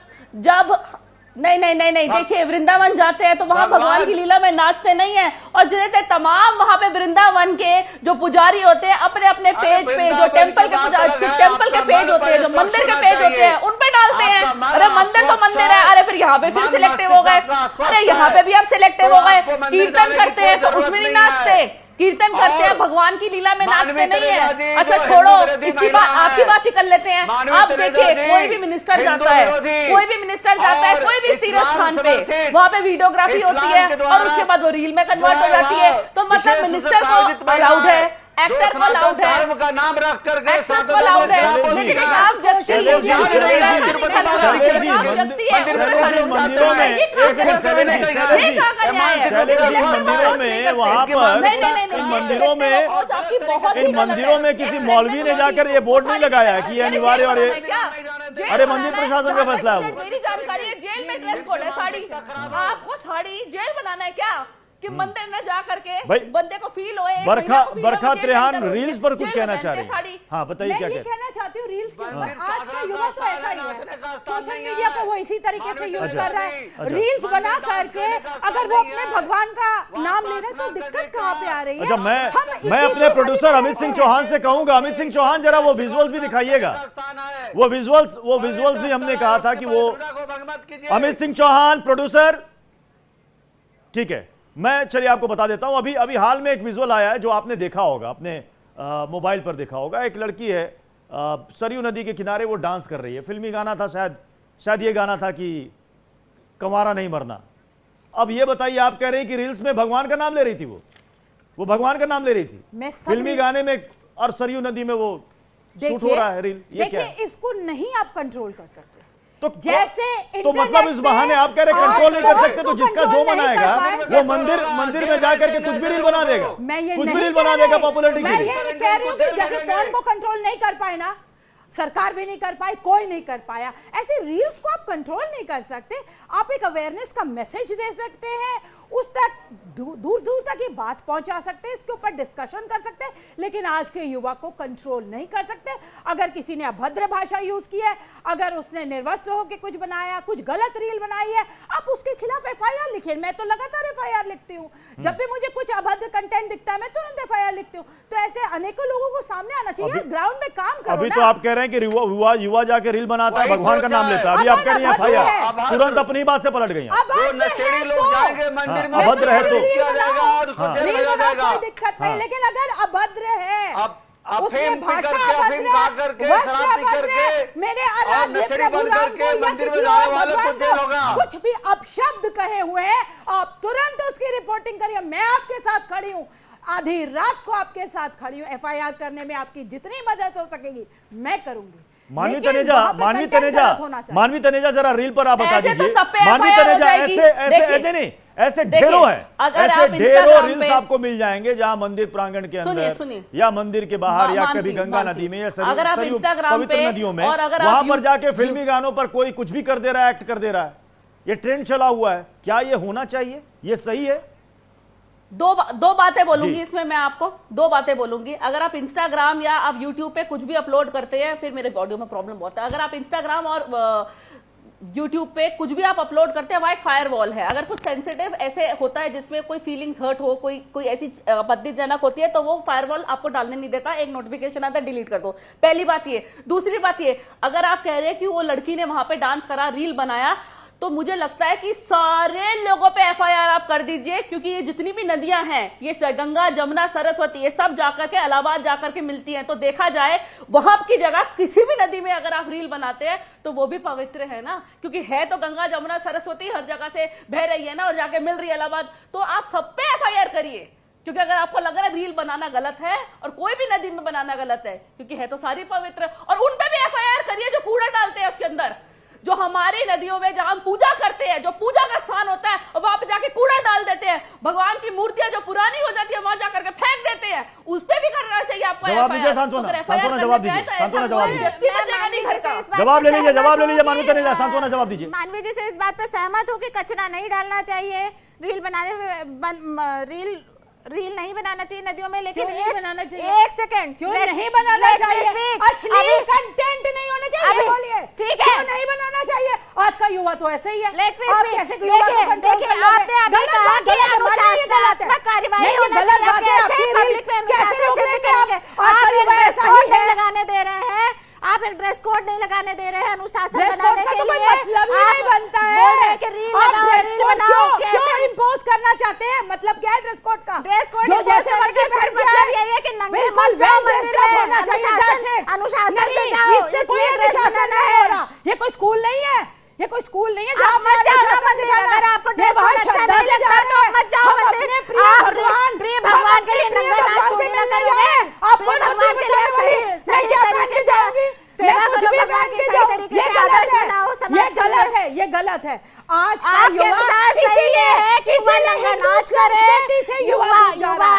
नहीं देखिए, वृंदावन जाते हैं तो वहां भगवान की लीला में नाचते नहीं है। और जितने तमाम वहां पे वृंदावन के जो पुजारी होते हैं, अपने अपने पेज पे जो टेम्पल के पेज होते हैं, जो मंदिर के पेज होते हैं, उन पे डालते हैं। अरे मंदिर तो मंदिर है, अरे फिर यहाँ पे फिर सिलेक्टिव हो गए, अरे यहाँ पे भी आप सिलेक्टिव हो गए। कीर्तन करते हैं तो उसमें नहीं नाचते, कीर्तन करते हैं, भगवान की लीला में नाचते नहीं है। अच्छा छोड़ो, इसकी बात आपकी बात ही कर लेते हैं। आप देखिए, कोई भी मिनिस्टर जाता है, कोई भी सीरियस स्थान पे, वहाँ पे वीडियोग्राफी होती है और उसके बाद वो रील में कन्वर्ट हो जाती है। तो मतलब मिनिस्टर को अलाउड है, एक्टर को अलाउड है, धर्म का नाम रख करके एक्टर को अलाउड है, लेकिन एक आप व्यक्ति इन मंदिरों में किसी मौलवी ने जाकर ये बोर्ड नहीं लगाया है कि ये अनिवार्य और ये, अरे मंदिर प्रशासन का फैसला है वो। मेरी जानकारी है जेल में ड्रेस कोड है, साड़ी, आपको साड़ी जेल बनाना है क्या कि मंदिर में जा करके बंदे को फील होए। बरखा त्रेहान रील्स पर कुछ कहना चाह रही है, हाँ बताइए क्या कहना चाहती हूँ रील्स के ऊपर। आज का युवा तो ऐसा ही है, सोशल मीडिया को वो इसी तरीके से यूज कर रहा है, रील्स बना करके अगर वो अपने भगवान का नाम ले रहे तो दिक्कत कहाँ पे आ रही है। अच्छा मैं अपने प्रोड्यूसर अमित सिंह चौहान से कहूंगा, अमित सिंह चौहान जरा वो विजुअल्स भी दिखाइएगा, वो विजुअल्स भी हमने कहा था कि वो अमित सिंह चौहान प्रोड्यूसर, ठीक है मैं चलिए आपको बता देता हूं। अभी हाल में एक विजुअल आया है जो आपने देखा होगा, अपने मोबाइल पर देखा होगा। एक लड़की है सरयू नदी के किनारे, वो डांस कर रही है, फिल्मी गाना था, शायद ये गाना था कि कंवारा नहीं मरना। अब ये बताइए, आप कह रहे हैं कि रील्स में भगवान का नाम ले रही थी, वो भगवान का नाम ले रही थी फिल्मी गाने में, और सरयू नदी में वो शूट हो रहा है रील। ये क्या है? इसको नहीं आप कंट्रोल कर सकते, तो जैसे तो मतलब इस बहाने आप कह रहे कंट्रोल नहीं कर सकते, तो जिसका जो बनाएगा वो मंदिर में जाकर के कुछ भी रील बना देगा, कुछ भी रील बना देगा पॉपुलैरिटी के लिए। मैं ये कह रही हूँ कि जैसे फोन को कंट्रोल नहीं कर पाए ना, सरकार भी नहीं कर पाई, कोई नहीं कर पाया, ऐसे रील्स को आप कंट्रोल नहीं कर सकते। आप एक अवेयरनेस का मैसेज दे सकते हैं, उस तक दूर दूर तक ये बात पहुंचा सकते हैं, इसके ऊपर डिस्कशन कर सकते हैं, लेकिन आज के युवा को कंट्रोल नहीं कर सकते। अगर किसी ने अभद्र भाषा यूज की है, अगर उसने निर्वस्त्र होकर कुछ बनाया, कुछ गलत रील बनाई है, आप उसके खिलाफ एफआईआर लिखिए। मैं तो लगातार एफआईआर लिखती हूँ, जब भी मुझे कुछ अभद्र कंटेंट दिखता है मैं तुरंत एफआईआर लिखती हूँ। तो ऐसे अनेकों लोगों को सामने आना चाहिए, ग्राउंड में काम करो। अभी तो आप कह रहे हैं कि युवा जाके रील बनाता है, भगवान का नाम लेता है, अभी आप कह रही हैं एफआईआर, तुरंत अपनी बात से पलट गई। अभद्र है तो कोई दिक्कत नहीं, लेकिन अगर अभद्र है, उसमें भाषा अभद्र, वस्त्र अभद्र, मेरे आराध्य प्रभु राम को या किसी और भगवान को कुछ भी अपशब्द कहे हुए हैं, आप तुरंत उसकी रिपोर्टिंग करिए। मैं आपके साथ खड़ी हूँ, आधी रात को आपके साथ खड़ी हूँ, एफआईआर करने में आपकी जितनी मदद हो सकेगी मैं करूंगी। मानवी तनेजा जरा रील पर आप बता दीजिए। मानवी तनेजा ऐसे ढेरों हैं, ऐसे ढेरों रील्स आपको मिल जाएंगे जहां मंदिर प्रांगण के अंदर या मंदिर के बाहर या कभी गंगा नदी में या सरयू पवित्र नदियों में, वहां पर जाके फिल्मी गानों पर कोई कुछ भी कर दे रहा है, एक्ट कर दे रहा है। ये ट्रेंड चला हुआ है, क्या ये होना चाहिए? ये सही है? दो बातें बोलूंगी इसमें, मैं आपको दो बातें बोलूंगी। अगर आप इंस्टाग्राम या आप यूट्यूब पे कुछ भी अपलोड करते हैं, फिर मेरे ऑडियो में प्रॉब्लम बहुत है। अगर आप इंस्टाग्राम और यूट्यूब पे कुछ भी आप अपलोड करते हैं वहाँ एक फायरवॉल है। अगर कुछ सेंसिटिव ऐसे होता है जिसमें कोई फीलिंग्स हर्ट हो, कोई ऐसी आपत्तिजनक होती है, तो वो फायरवॉल आपको डालने नहीं देता, एक नोटिफिकेशन आता है डिलीट कर दो। पहली बात ये। दूसरी बात ये, अगर आप कह रहे हैं कि वो लड़की ने वहां पे डांस करा, रील बनाया, तो मुझे लगता है कि सारे लोगों पे एफआईआर आप कर दीजिए, क्योंकि ये जितनी भी नदियां हैं, ये गंगा, जमुना, सरस्वती, ये सब जाकर के इलाहाबाद जाकर के मिलती हैं। तो देखा जाए वहां की जगह किसी भी नदी में अगर आप रील बनाते हैं तो वो भी पवित्र है ना, क्योंकि है तो गंगा, जमुना, सरस्वती हर जगह से बह रही है ना, और जाके मिल रही है इलाहाबाद। तो आप सब पे एफआईआर करिए, क्योंकि अगर आपको लग रहा है रील बनाना गलत है और कोई भी नदी में बनाना गलत है, क्योंकि है तो सारी पवित्र, और उन पे भी एफआईआर करिए जो कूड़ा डालते हैं उसके अंदर। जो हमारी नदियों में जहां हम पूजा करते हैं, जो पूजा का स्थान होता है, और वहां पे जाके कूड़ा डाल देते हैं, भगवान की मूर्तियां जो पुरानी हो जाती है वहां जाकर के फेंक देते हैं, उस पे भी करना चाहिए आपको। जवाब दीजिए सांत्वना, सांत्वना जवाब दीजिए, सांत्वना जवाब दीजिए, जवाब ले लीजिए मानवी तनेजा, सांत्वना जवाब दीजिए। मानवी जी से इस बात पे सहमत हूँ कि कचरा नहीं डालना चाहिए, रील बनाने में रील नहीं बनाना चाहिए नदियों में, लेकिन नहीं बनाना चाहिए? एक सेकंड, क्यों नहीं बनाना चाहिए? अश्लील कंटेंट नहीं होना चाहिए, बोलिए। ठीक है, क्यों नहीं बनाना चाहिए? आज का युवा तो ऐसे ही है। आप कैसे युवा को कंट्रोल कर लोगे? गलत बात है, अनुशासनात्मक कार्यवाही होना गलत चाहिए। बात है, कैसे आपकी पब्लिक पे अनुशासन कैसे रोक सिद्ध लेंगे आप? करेंगे? आप एक ड्रेस कोड नहीं लगाने दे रहे हैं, आप एक ड्रेस कोड नहीं लगाने दे रहे हैं अनुशासन बनाने के लिए। मतलब ही नहीं बनता है। आप ड्रेस कोड क्यों इंपोज करना चाहते हैं? मतलब क्या है ड्रेस कोड का? ड्रेस कोड जो जैसे मर्जी पहन के मतलब यही है कि नंगे मत जाओ मंदिर में, अनुशासन से जाओ। इससे कोई अनुशासन नहीं हो रहा। ये कोई स्कूल नहीं है, ये कोई स्कूल नहीं है जहाँ मत जाओ ना मंदिर। अगर आपको ड्रेस कोड अच्छा नहीं लगता तो मत जाओ मंदिर। प्रिय भगवान के लिए नंगे नाच थोड़ी ना करोगे। आपको भगवान के लिए सही तरीके से सेवा करो, भगवान की सही तरीके से आदर्श बनाओ समाज के लिए। ये गलत है, ये गलत है। आज का आपके अनुसार सही है कि युवा नंगा नाच करे, युवा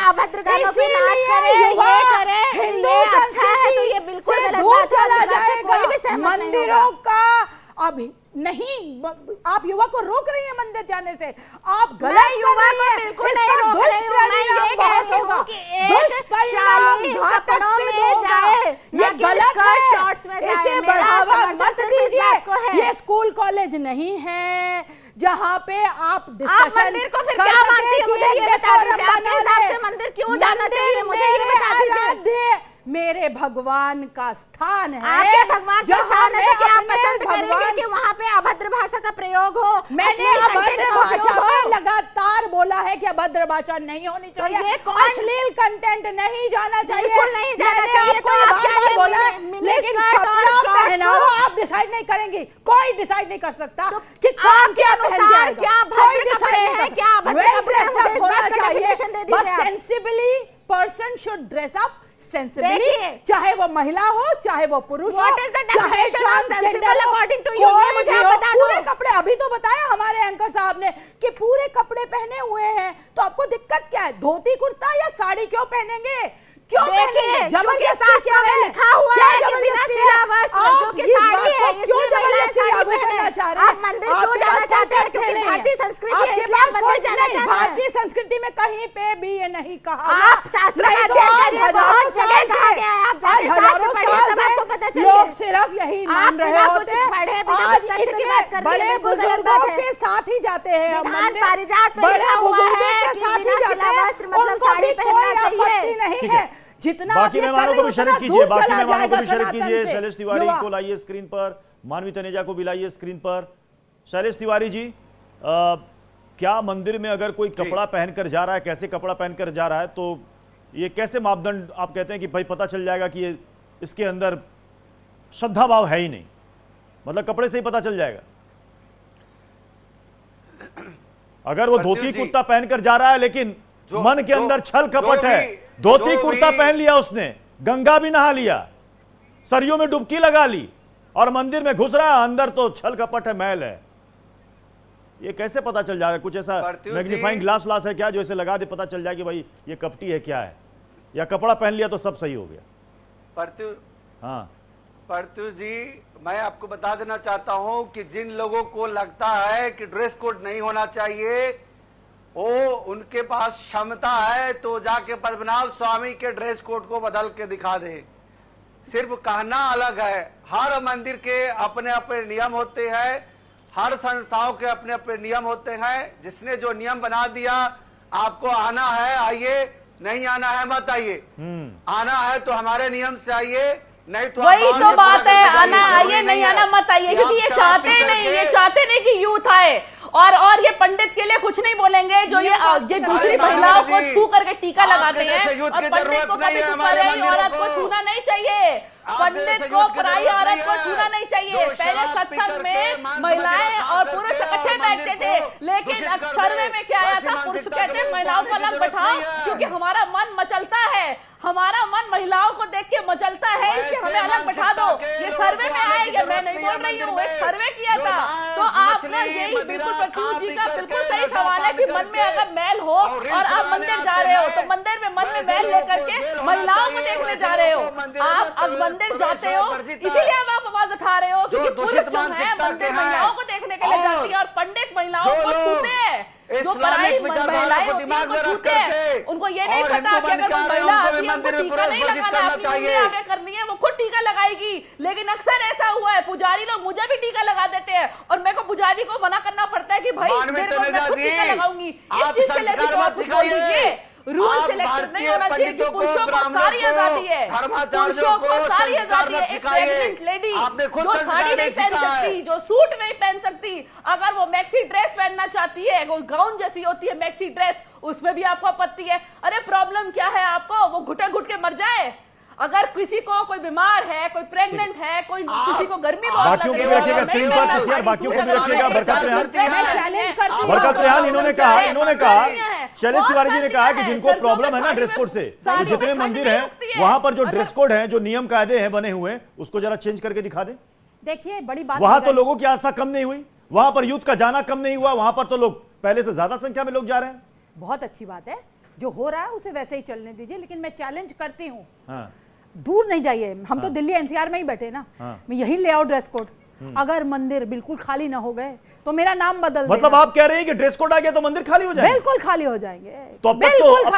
अभद्र गानों पे नाच करे, ये करे, ये अच्छा है, तो ये बिल्कुल गलत बात है। कोई भी सहमत नहीं होगा। मंदिरों का अभी नहीं, आप युवा को रोक रही है मंदिर जाने से, आप गलत युवा को बिल्कुल नहीं रोक रही हूं। मैं ये कहती हूं कि एक शादी कपड़ों में जाए, ये गलत है, शॉर्ट्स में जाए। इसे बढ़ावा मत दीजिए। ये स्कूल कॉलेज नहीं है जहाँ पे आप डिस्कशन मंदिर को फिर क्या मानती है, मुझे ये बता दीजिए। आपके हिसाब से मंदिर क्यों जाना चाहिए, मुझे ये बता दीजिए। मेरे भगवान का स्थान है। आपके भगवान का स्थान है, तो क्या आप पसंद करेंगे कि वहाँ पे अभद्र भाषा का प्रयोग हो? मैंने अभद्र भाषा पे लगातार बोला है कि अभद्र भाषा नहीं होनी चाहिए, अश्लील कंटेंट नहीं जाना चाहिए, बिल्कुल नहीं जाना चाहिए। तो आप बोला है, लेकिन कपड़ा पहनावा आप डिसाइड नहीं करेंगे, कोई डिसाइड नहीं कर सकता कि कौन क्या पहन जाएगा। क्या भद्र कपड़े हैं, क्या अभद्र कपड़े हैं, मुझे इस बात का डेफिनेशन दे दीजिए। बस sensibly person should dress up sensibly, चाहे वो महिला हो चाहे वो पुरुष हो, चाहे ट्रांसजेंडर हो, मुझे बता दो। पूरे कपड़े, अभी तो बताया हमारे एंकर साहब ने कि पूरे कपड़े पहने हुए हैं, तो आपको दिक्कत क्या है? धोती कुर्ता या साड़ी क्यों पहनेंगे? क्यों पहनेंगे? जबरदस्ती क्या है? लिखा हुआ है कि बिना सिला वस्त्र, जो कि साड़ी है, क्यों जबरदस्ती लागू करना चाह रहे हैं? आप मंदिर क्यों जाना चाहते हैं? क्योंकि भारतीय संस्कृति है, इसलिए आप मंदिर जाना चाहते हैं। भारतीय संस्कृति में कहीं पे भी ये नहीं कहा। आप शास्त्र का अध्ययन करिए, बहुत जगह कहा गया है। आप जाके शास्त्र पढ़िए तब आपको पता चलेगा। लोग सिर्फ यही मान रहे होते हैं। आज इतने बड़े बुजुर्गों के साथ ही जाते हैं हम मंदिर, बड़े बुजुर्गों के साथ ही जाते हैं, उनको भी कोई आपत्ति नहीं है। जितना बाकी मेहमानों को भी शरीक कीजिए, बाकी मेहमानों को भी शरीक कीजिए। शैलेश तिवारी को लाइए स्क्रीन पर, मानवी तनेजा को भी लाइए स्क्रीन पर। शैलेश तिवारी जी, क्या मंदिर में अगर कोई कपड़ा पहनकर जा रहा है, कैसे कपड़ा पहनकर जा रहा है, तो ये कैसे मापदंड आप कहते हैं कि भाई पता चल जाएगा कि ये इसके अंदर श्रद्धा भाव है ही नहीं? मतलब कपड़े से ही पता चल जाएगा? अगर वो धोती कुर्ता पहनकर जा रहा है लेकिन मन के अंदर छल कपट है, धोती कुर्ता पहन लिया उसने, गंगा भी नहा लिया, सरयू में डुबकी लगा ली और मंदिर में घुस रहा है, अंदर तो छल कपट है, मैल है, ये कैसे पता चल जाएगा? कुछ ऐसा मैग्नीफाइंग ग्लास व्लास है क्या जो इसे लगा दे पता चल जाए कि भाई ये कपटी है क्या है? या कपड़ा पहन लिया तो सब सही हो गया? हाँ प्रत्युष जी, मैं आपको बता देना चाहता हूं कि जिन लोगों को लगता है कि ड्रेस कोड नहीं होना चाहिए, वो उनके पास क्षमता है तो जाके पद्मनाभ स्वामी के ड्रेस कोड को बदल के दिखा दे। सिर्फ कहना अलग है। हर मंदिर के अपने अपने नियम होते हैं हर संस्थाओं के अपने अपने नियम होते हैं। जिसने जो नियम बना दिया, आपको आना है आइए, नहीं आना है मत आइए। आना है तो हमारे नियम से आइए, नहीं तो वही तो बात है, आना आइए नहीं आना मत आइए, क्योंकि ये चाहते नहीं, ये चाहते नहीं कि यूथ आए। और ये पंडित के लिए कुछ नहीं बोलेंगे जो ये दूसरी महिलाओं को छू करके टीका लगाते हैं, और पंडित को कभी पराई औरत को छूना नहीं चाहिए, पंडित को पराई औरत को छूना नहीं चाहिए। पहले सत्संग में महिलाएं और पुरुष इकट्ठे बैठते थे, लेकिन सर्वे में क्या आया था, पुरुष कहते महिलाओं को अलग बैठाओ क्योंकि हमारा मन मचलता है, हमारा मन महिलाओं को देख के मचलता है, इसलिए हमें अलग बैठा दो। ये सर्वे में आया, ये मैं नहीं बोल रही हूँ, एक सर्वे किया था। तो आप ना यही बिल्कुल प्रत्युष जी का बिल्कुल सही सवाल है कि मन में अगर मैल हो और आप मंदिर जा रहे हो तो मंदिर में मन में मैल लेकर के महिलाओं को देखने जा रहे हो। आप अब मंदिर जाते हो इसीलिए अब आप आवाज उठा रहे हो, क्योंकि पुरुष जो है मंदिर महिलाओं को देखने के लिए जाती है और पंडित महिलाओं को छूते हैं। जो पराई महिलाएं होती हैं उनको छूते हैं, उनको ये नहीं पता कि अगर कोई महिला आती है उनको टीका नहीं लगाना है, अपनी उंगली आगे करनी है, वो खुद टीका लगाएगी। लेकिन अक्सर ऐसा हुआ है, पुजारी लोग मुझे भी टीका लगा देते हैं और मेरे को पुजारी को मना करना पड़ता है कि भाई मेरे को मैं खुद टीका लगाऊंगी। इस चीज के लिए भी तो आप कुछ बोल दीजिए। रूल सिलेक्शन नहीं होना चाहिए कि पुरुषों को सारी आजादी है, पुरुषों को सारी आजादी है। एक प्रेग्नेंट लेडी जो साड़ी नहीं पहन सकती, जो सूट नहीं पहन सकती, अगर वो मैक्सी ड्रेस पहनना चाहती है, वो गाउन जैसी होती है मैक्सी ड्रेस, उसमें भी आपको आपत्ति है। अरे प्रॉब्लम क्या है आपको, वो घुटे घुट के मर जाए। अगर किसी को कोई बीमार है, कोई प्रेग्नेंट है, कोई किसी को गर्मी बहुत बाकियों को भी रखिएगा स्क्रीन पर, किसी बाकियों को भी रखिएगा। बरकत रेहान इन्होंने कहा शैलेश तिवारी जी ने कहा कि जिनको प्रॉब्लम है ना ड्रेस कोड से, तो जितने मंदिर हैं वहां पर जो ड्रेस कोड है, जो नियम कायदे हैं बने हुए, उसको जरा चेंज करके दिखा दें। देखिए बड़ी बात, वहां तो लोगों की आस्था कम नहीं हुई, वहां पर यूथ का जाना कम नहीं हुआ, वहां पर तो लोग पहले से ज्यादा संख्या में लोग जा रहे हैं। बहुत अच्छी बात है, जो हो रहा है उसे वैसे ही चलने दीजिए, लेकिन मैं चैलेंज करती हूँ, हाँ। दूर नहीं जाइए, हम तो दिल्ली एनसीआर में ही बैठे ना, मैं यही ले आओ ड्रेस कोड। अगर मंदिर बिल्कुल खाली ना हो गए तो मेरा नाम बदल देना। मतलब आप कह रहे हैं कि ड्रेस कोड आ गया तो मंदिर खाली हो जाएंगे? बिल्कुल खाली हो जाएंगे। तो अब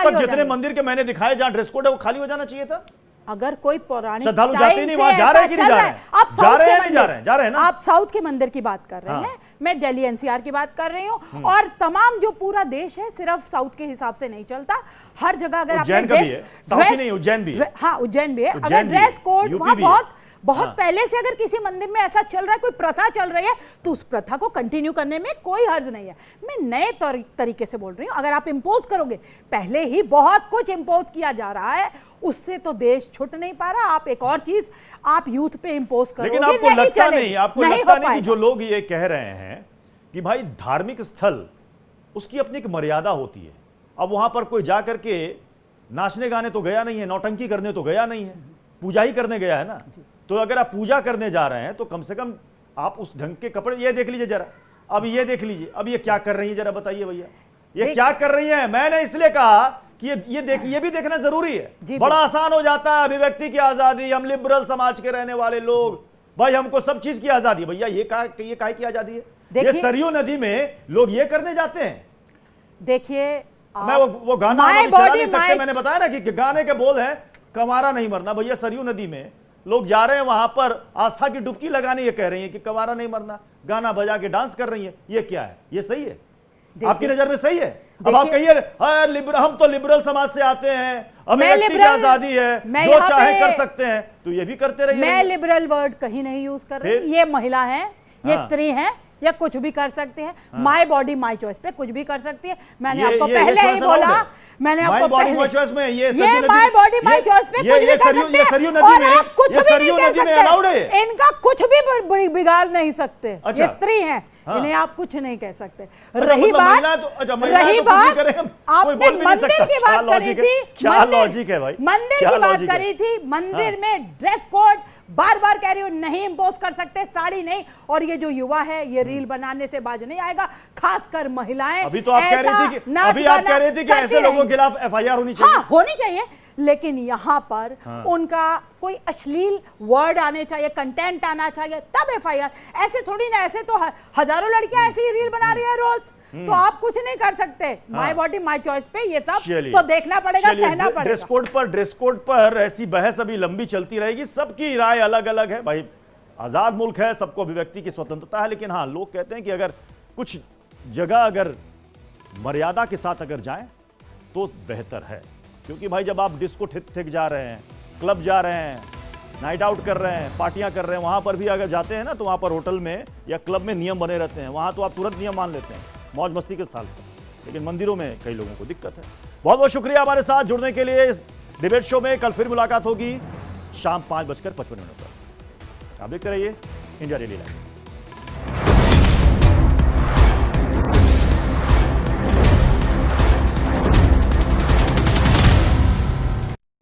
तक जितने मंदिर के मैंने दिखाए जहां ड्रेस कोड है वो खाली हो जाना चाहिए था। अगर कोई पौराणिक श्रद्धालु जाते नहीं, वहां जा रहे हैं कि नहीं जा रहे हैं? आप जा रहे हैं नहीं जा रहे हैं? जा रहे हैं ना? आप साउथ के मंदिर की बात कर रहे हैं, मैं दिल्ली एनसीआर की बात कर रही हूँ, और तमाम जो पूरा देश है सिर्फ साउथ के हिसाब से नहीं चलता, हर जगह अगर आपने उज्जैन भी है, हाँ उज्जैन भी है, अगर ड्रेस कोड वहां बहुत पहले से अगर किसी मंदिर में ऐसा चल रहा है, कोई प्रथा चल रही है, तो उस प्रथा को कंटिन्यू करने में कोई हर्ज नहीं है। मैं नए तरीके से बोल रही हूँ, अगर आप इंपोज करोगे, पहले ही बहुत कुछ इंपोज किया जा रहा है, उससे तो देश छूट नहीं पा रहा। आप एक और चीज आप यूथ पे इंपोज करोगे, लेकिन आपको लगता नहीं कि जो लोग ये कह रहे हैं कि भाई धार्मिक स्थल उसकी अपनी एक मर्यादा होती है। अब वहां पर कोई जा करके नाचने गाने तो गया नहीं है, नौटंकी करने तो गया नहीं है, पूजा ही करने गया है ना। तो अगर आप पूजा करने जा रहे हैं तो कम से कम आप उस ढंग के कपड़े, ये देख लीजिए जरा, अब ये देख लीजिए, अब ये क्या कर रही है जरा बताइए भैया, ये क्या कर रही है। मैंने इसलिए कहा कि ये भी देखना जरूरी है। बड़ा आसान हो जाता है, अभिव्यक्ति की आजादी, हम लिबरल समाज के रहने वाले लोग, भाई हमको सब चीज की आजादी। भैया ये काहे की आजादी है? ये सरयू नदी में लोग ये करने जाते हैं। देखिए मैं वो गाना मैंने बताया ना कि गाने के बोल है कंवारा नहीं मरना। भैया सरयू नदी में लोग जा रहे हैं, वहां पर आस्था की डुबकी लगाने, ये कह रही हैं कि कंवारा नहीं मरना, गाना बजा के डांस कर रही है। ये क्या है? ये सही है? आपकी नजर में सही है? अब आप कहिए हम तो लिबरल समाज से आते हैं, अभिव्यक्ति की आजादी है, जो चाहे कर सकते हैं, तो ये भी करते रहिए। मैं लिबरल वर्ड कहीं नहीं यूज कर रही, ये महिला है, ये स्त्री है, या कुछ भी कर सकते हैं, माय बॉडी माय चॉइस पे कुछ भी कर सकती है। मैंने आपको पहले ही बोला, मैंने आपको पहले माय चॉइस में ये माय बॉडी माय चॉइस पे कुछ भी कर सकते हैं, और आप कुछ भी नहीं कह सकते, इनका कुछ भी बिगाड़ नहीं सकते। ये स्त्री है, इन्हें आप कुछ नहीं कह सकते। रही बात आपने मंदिर की बात करी थी, क्या लॉजिक है भाई? मंदिर की बात करी थी, मंदिर में ड्रेस कोड बार बार कह रही हूं नहीं इंपोज कर सकते, साड़ी नहीं। और ये जो युवा है ये रील बनाने से बाज नहीं आएगा, खासकर महिलाएं। अभी तो आप कह रही थी कि ऐसे लोगों के खिलाफ एफआईआर होनी चाहिए। हाँ होनी चाहिए, लेकिन यहाँ पर उनका कोई अश्लील वर्ड आने चाहिए, कंटेंट आना चाहिए, तब एफआईआर। ऐसे थोड़ी ना, ऐसे तो हजारों लड़कियां ऐसी रील बना रही है रोज, तो आप कुछ नहीं कर सकते। माय बॉडी माय चॉइस पे ये सब तो देखना पड़ेगा, सहना पड़ेगा। ड्रेस कोड पर ऐसी बहस अभी लंबी चलती रहेगी, सबकी राय अलग अलग है भाई। आजाद मुल्क है, सबको अभिव्यक्ति की स्वतंत्रता है, लेकिन हाँ, लोग कहते हैं कि अगर कुछ जगह अगर मर्यादा के साथ अगर जाएं तो बेहतर है। क्योंकि भाई जब आप डिस्को ठिक जा रहे हैं, क्लब जा रहे हैं, नाइट आउट कर रहे हैं, पार्टियां कर रहे हैं, वहां पर भी अगर जाते हैं ना तो वहां पर होटल में या क्लब में नियम बने रहते हैं। वहां तो आप तुरंत नियम मान लेते हैं मौज मस्ती के स्थान पर, लेकिन मंदिरों में कई लोगों को दिक्कत है। बहुत बहुत शुक्रिया हमारे साथ जुड़ने के लिए इस डिबेट शो में। कल फिर मुलाकात होगी शाम 5:55 पर। आप देखते रहिए इंडिया डेली लाइव।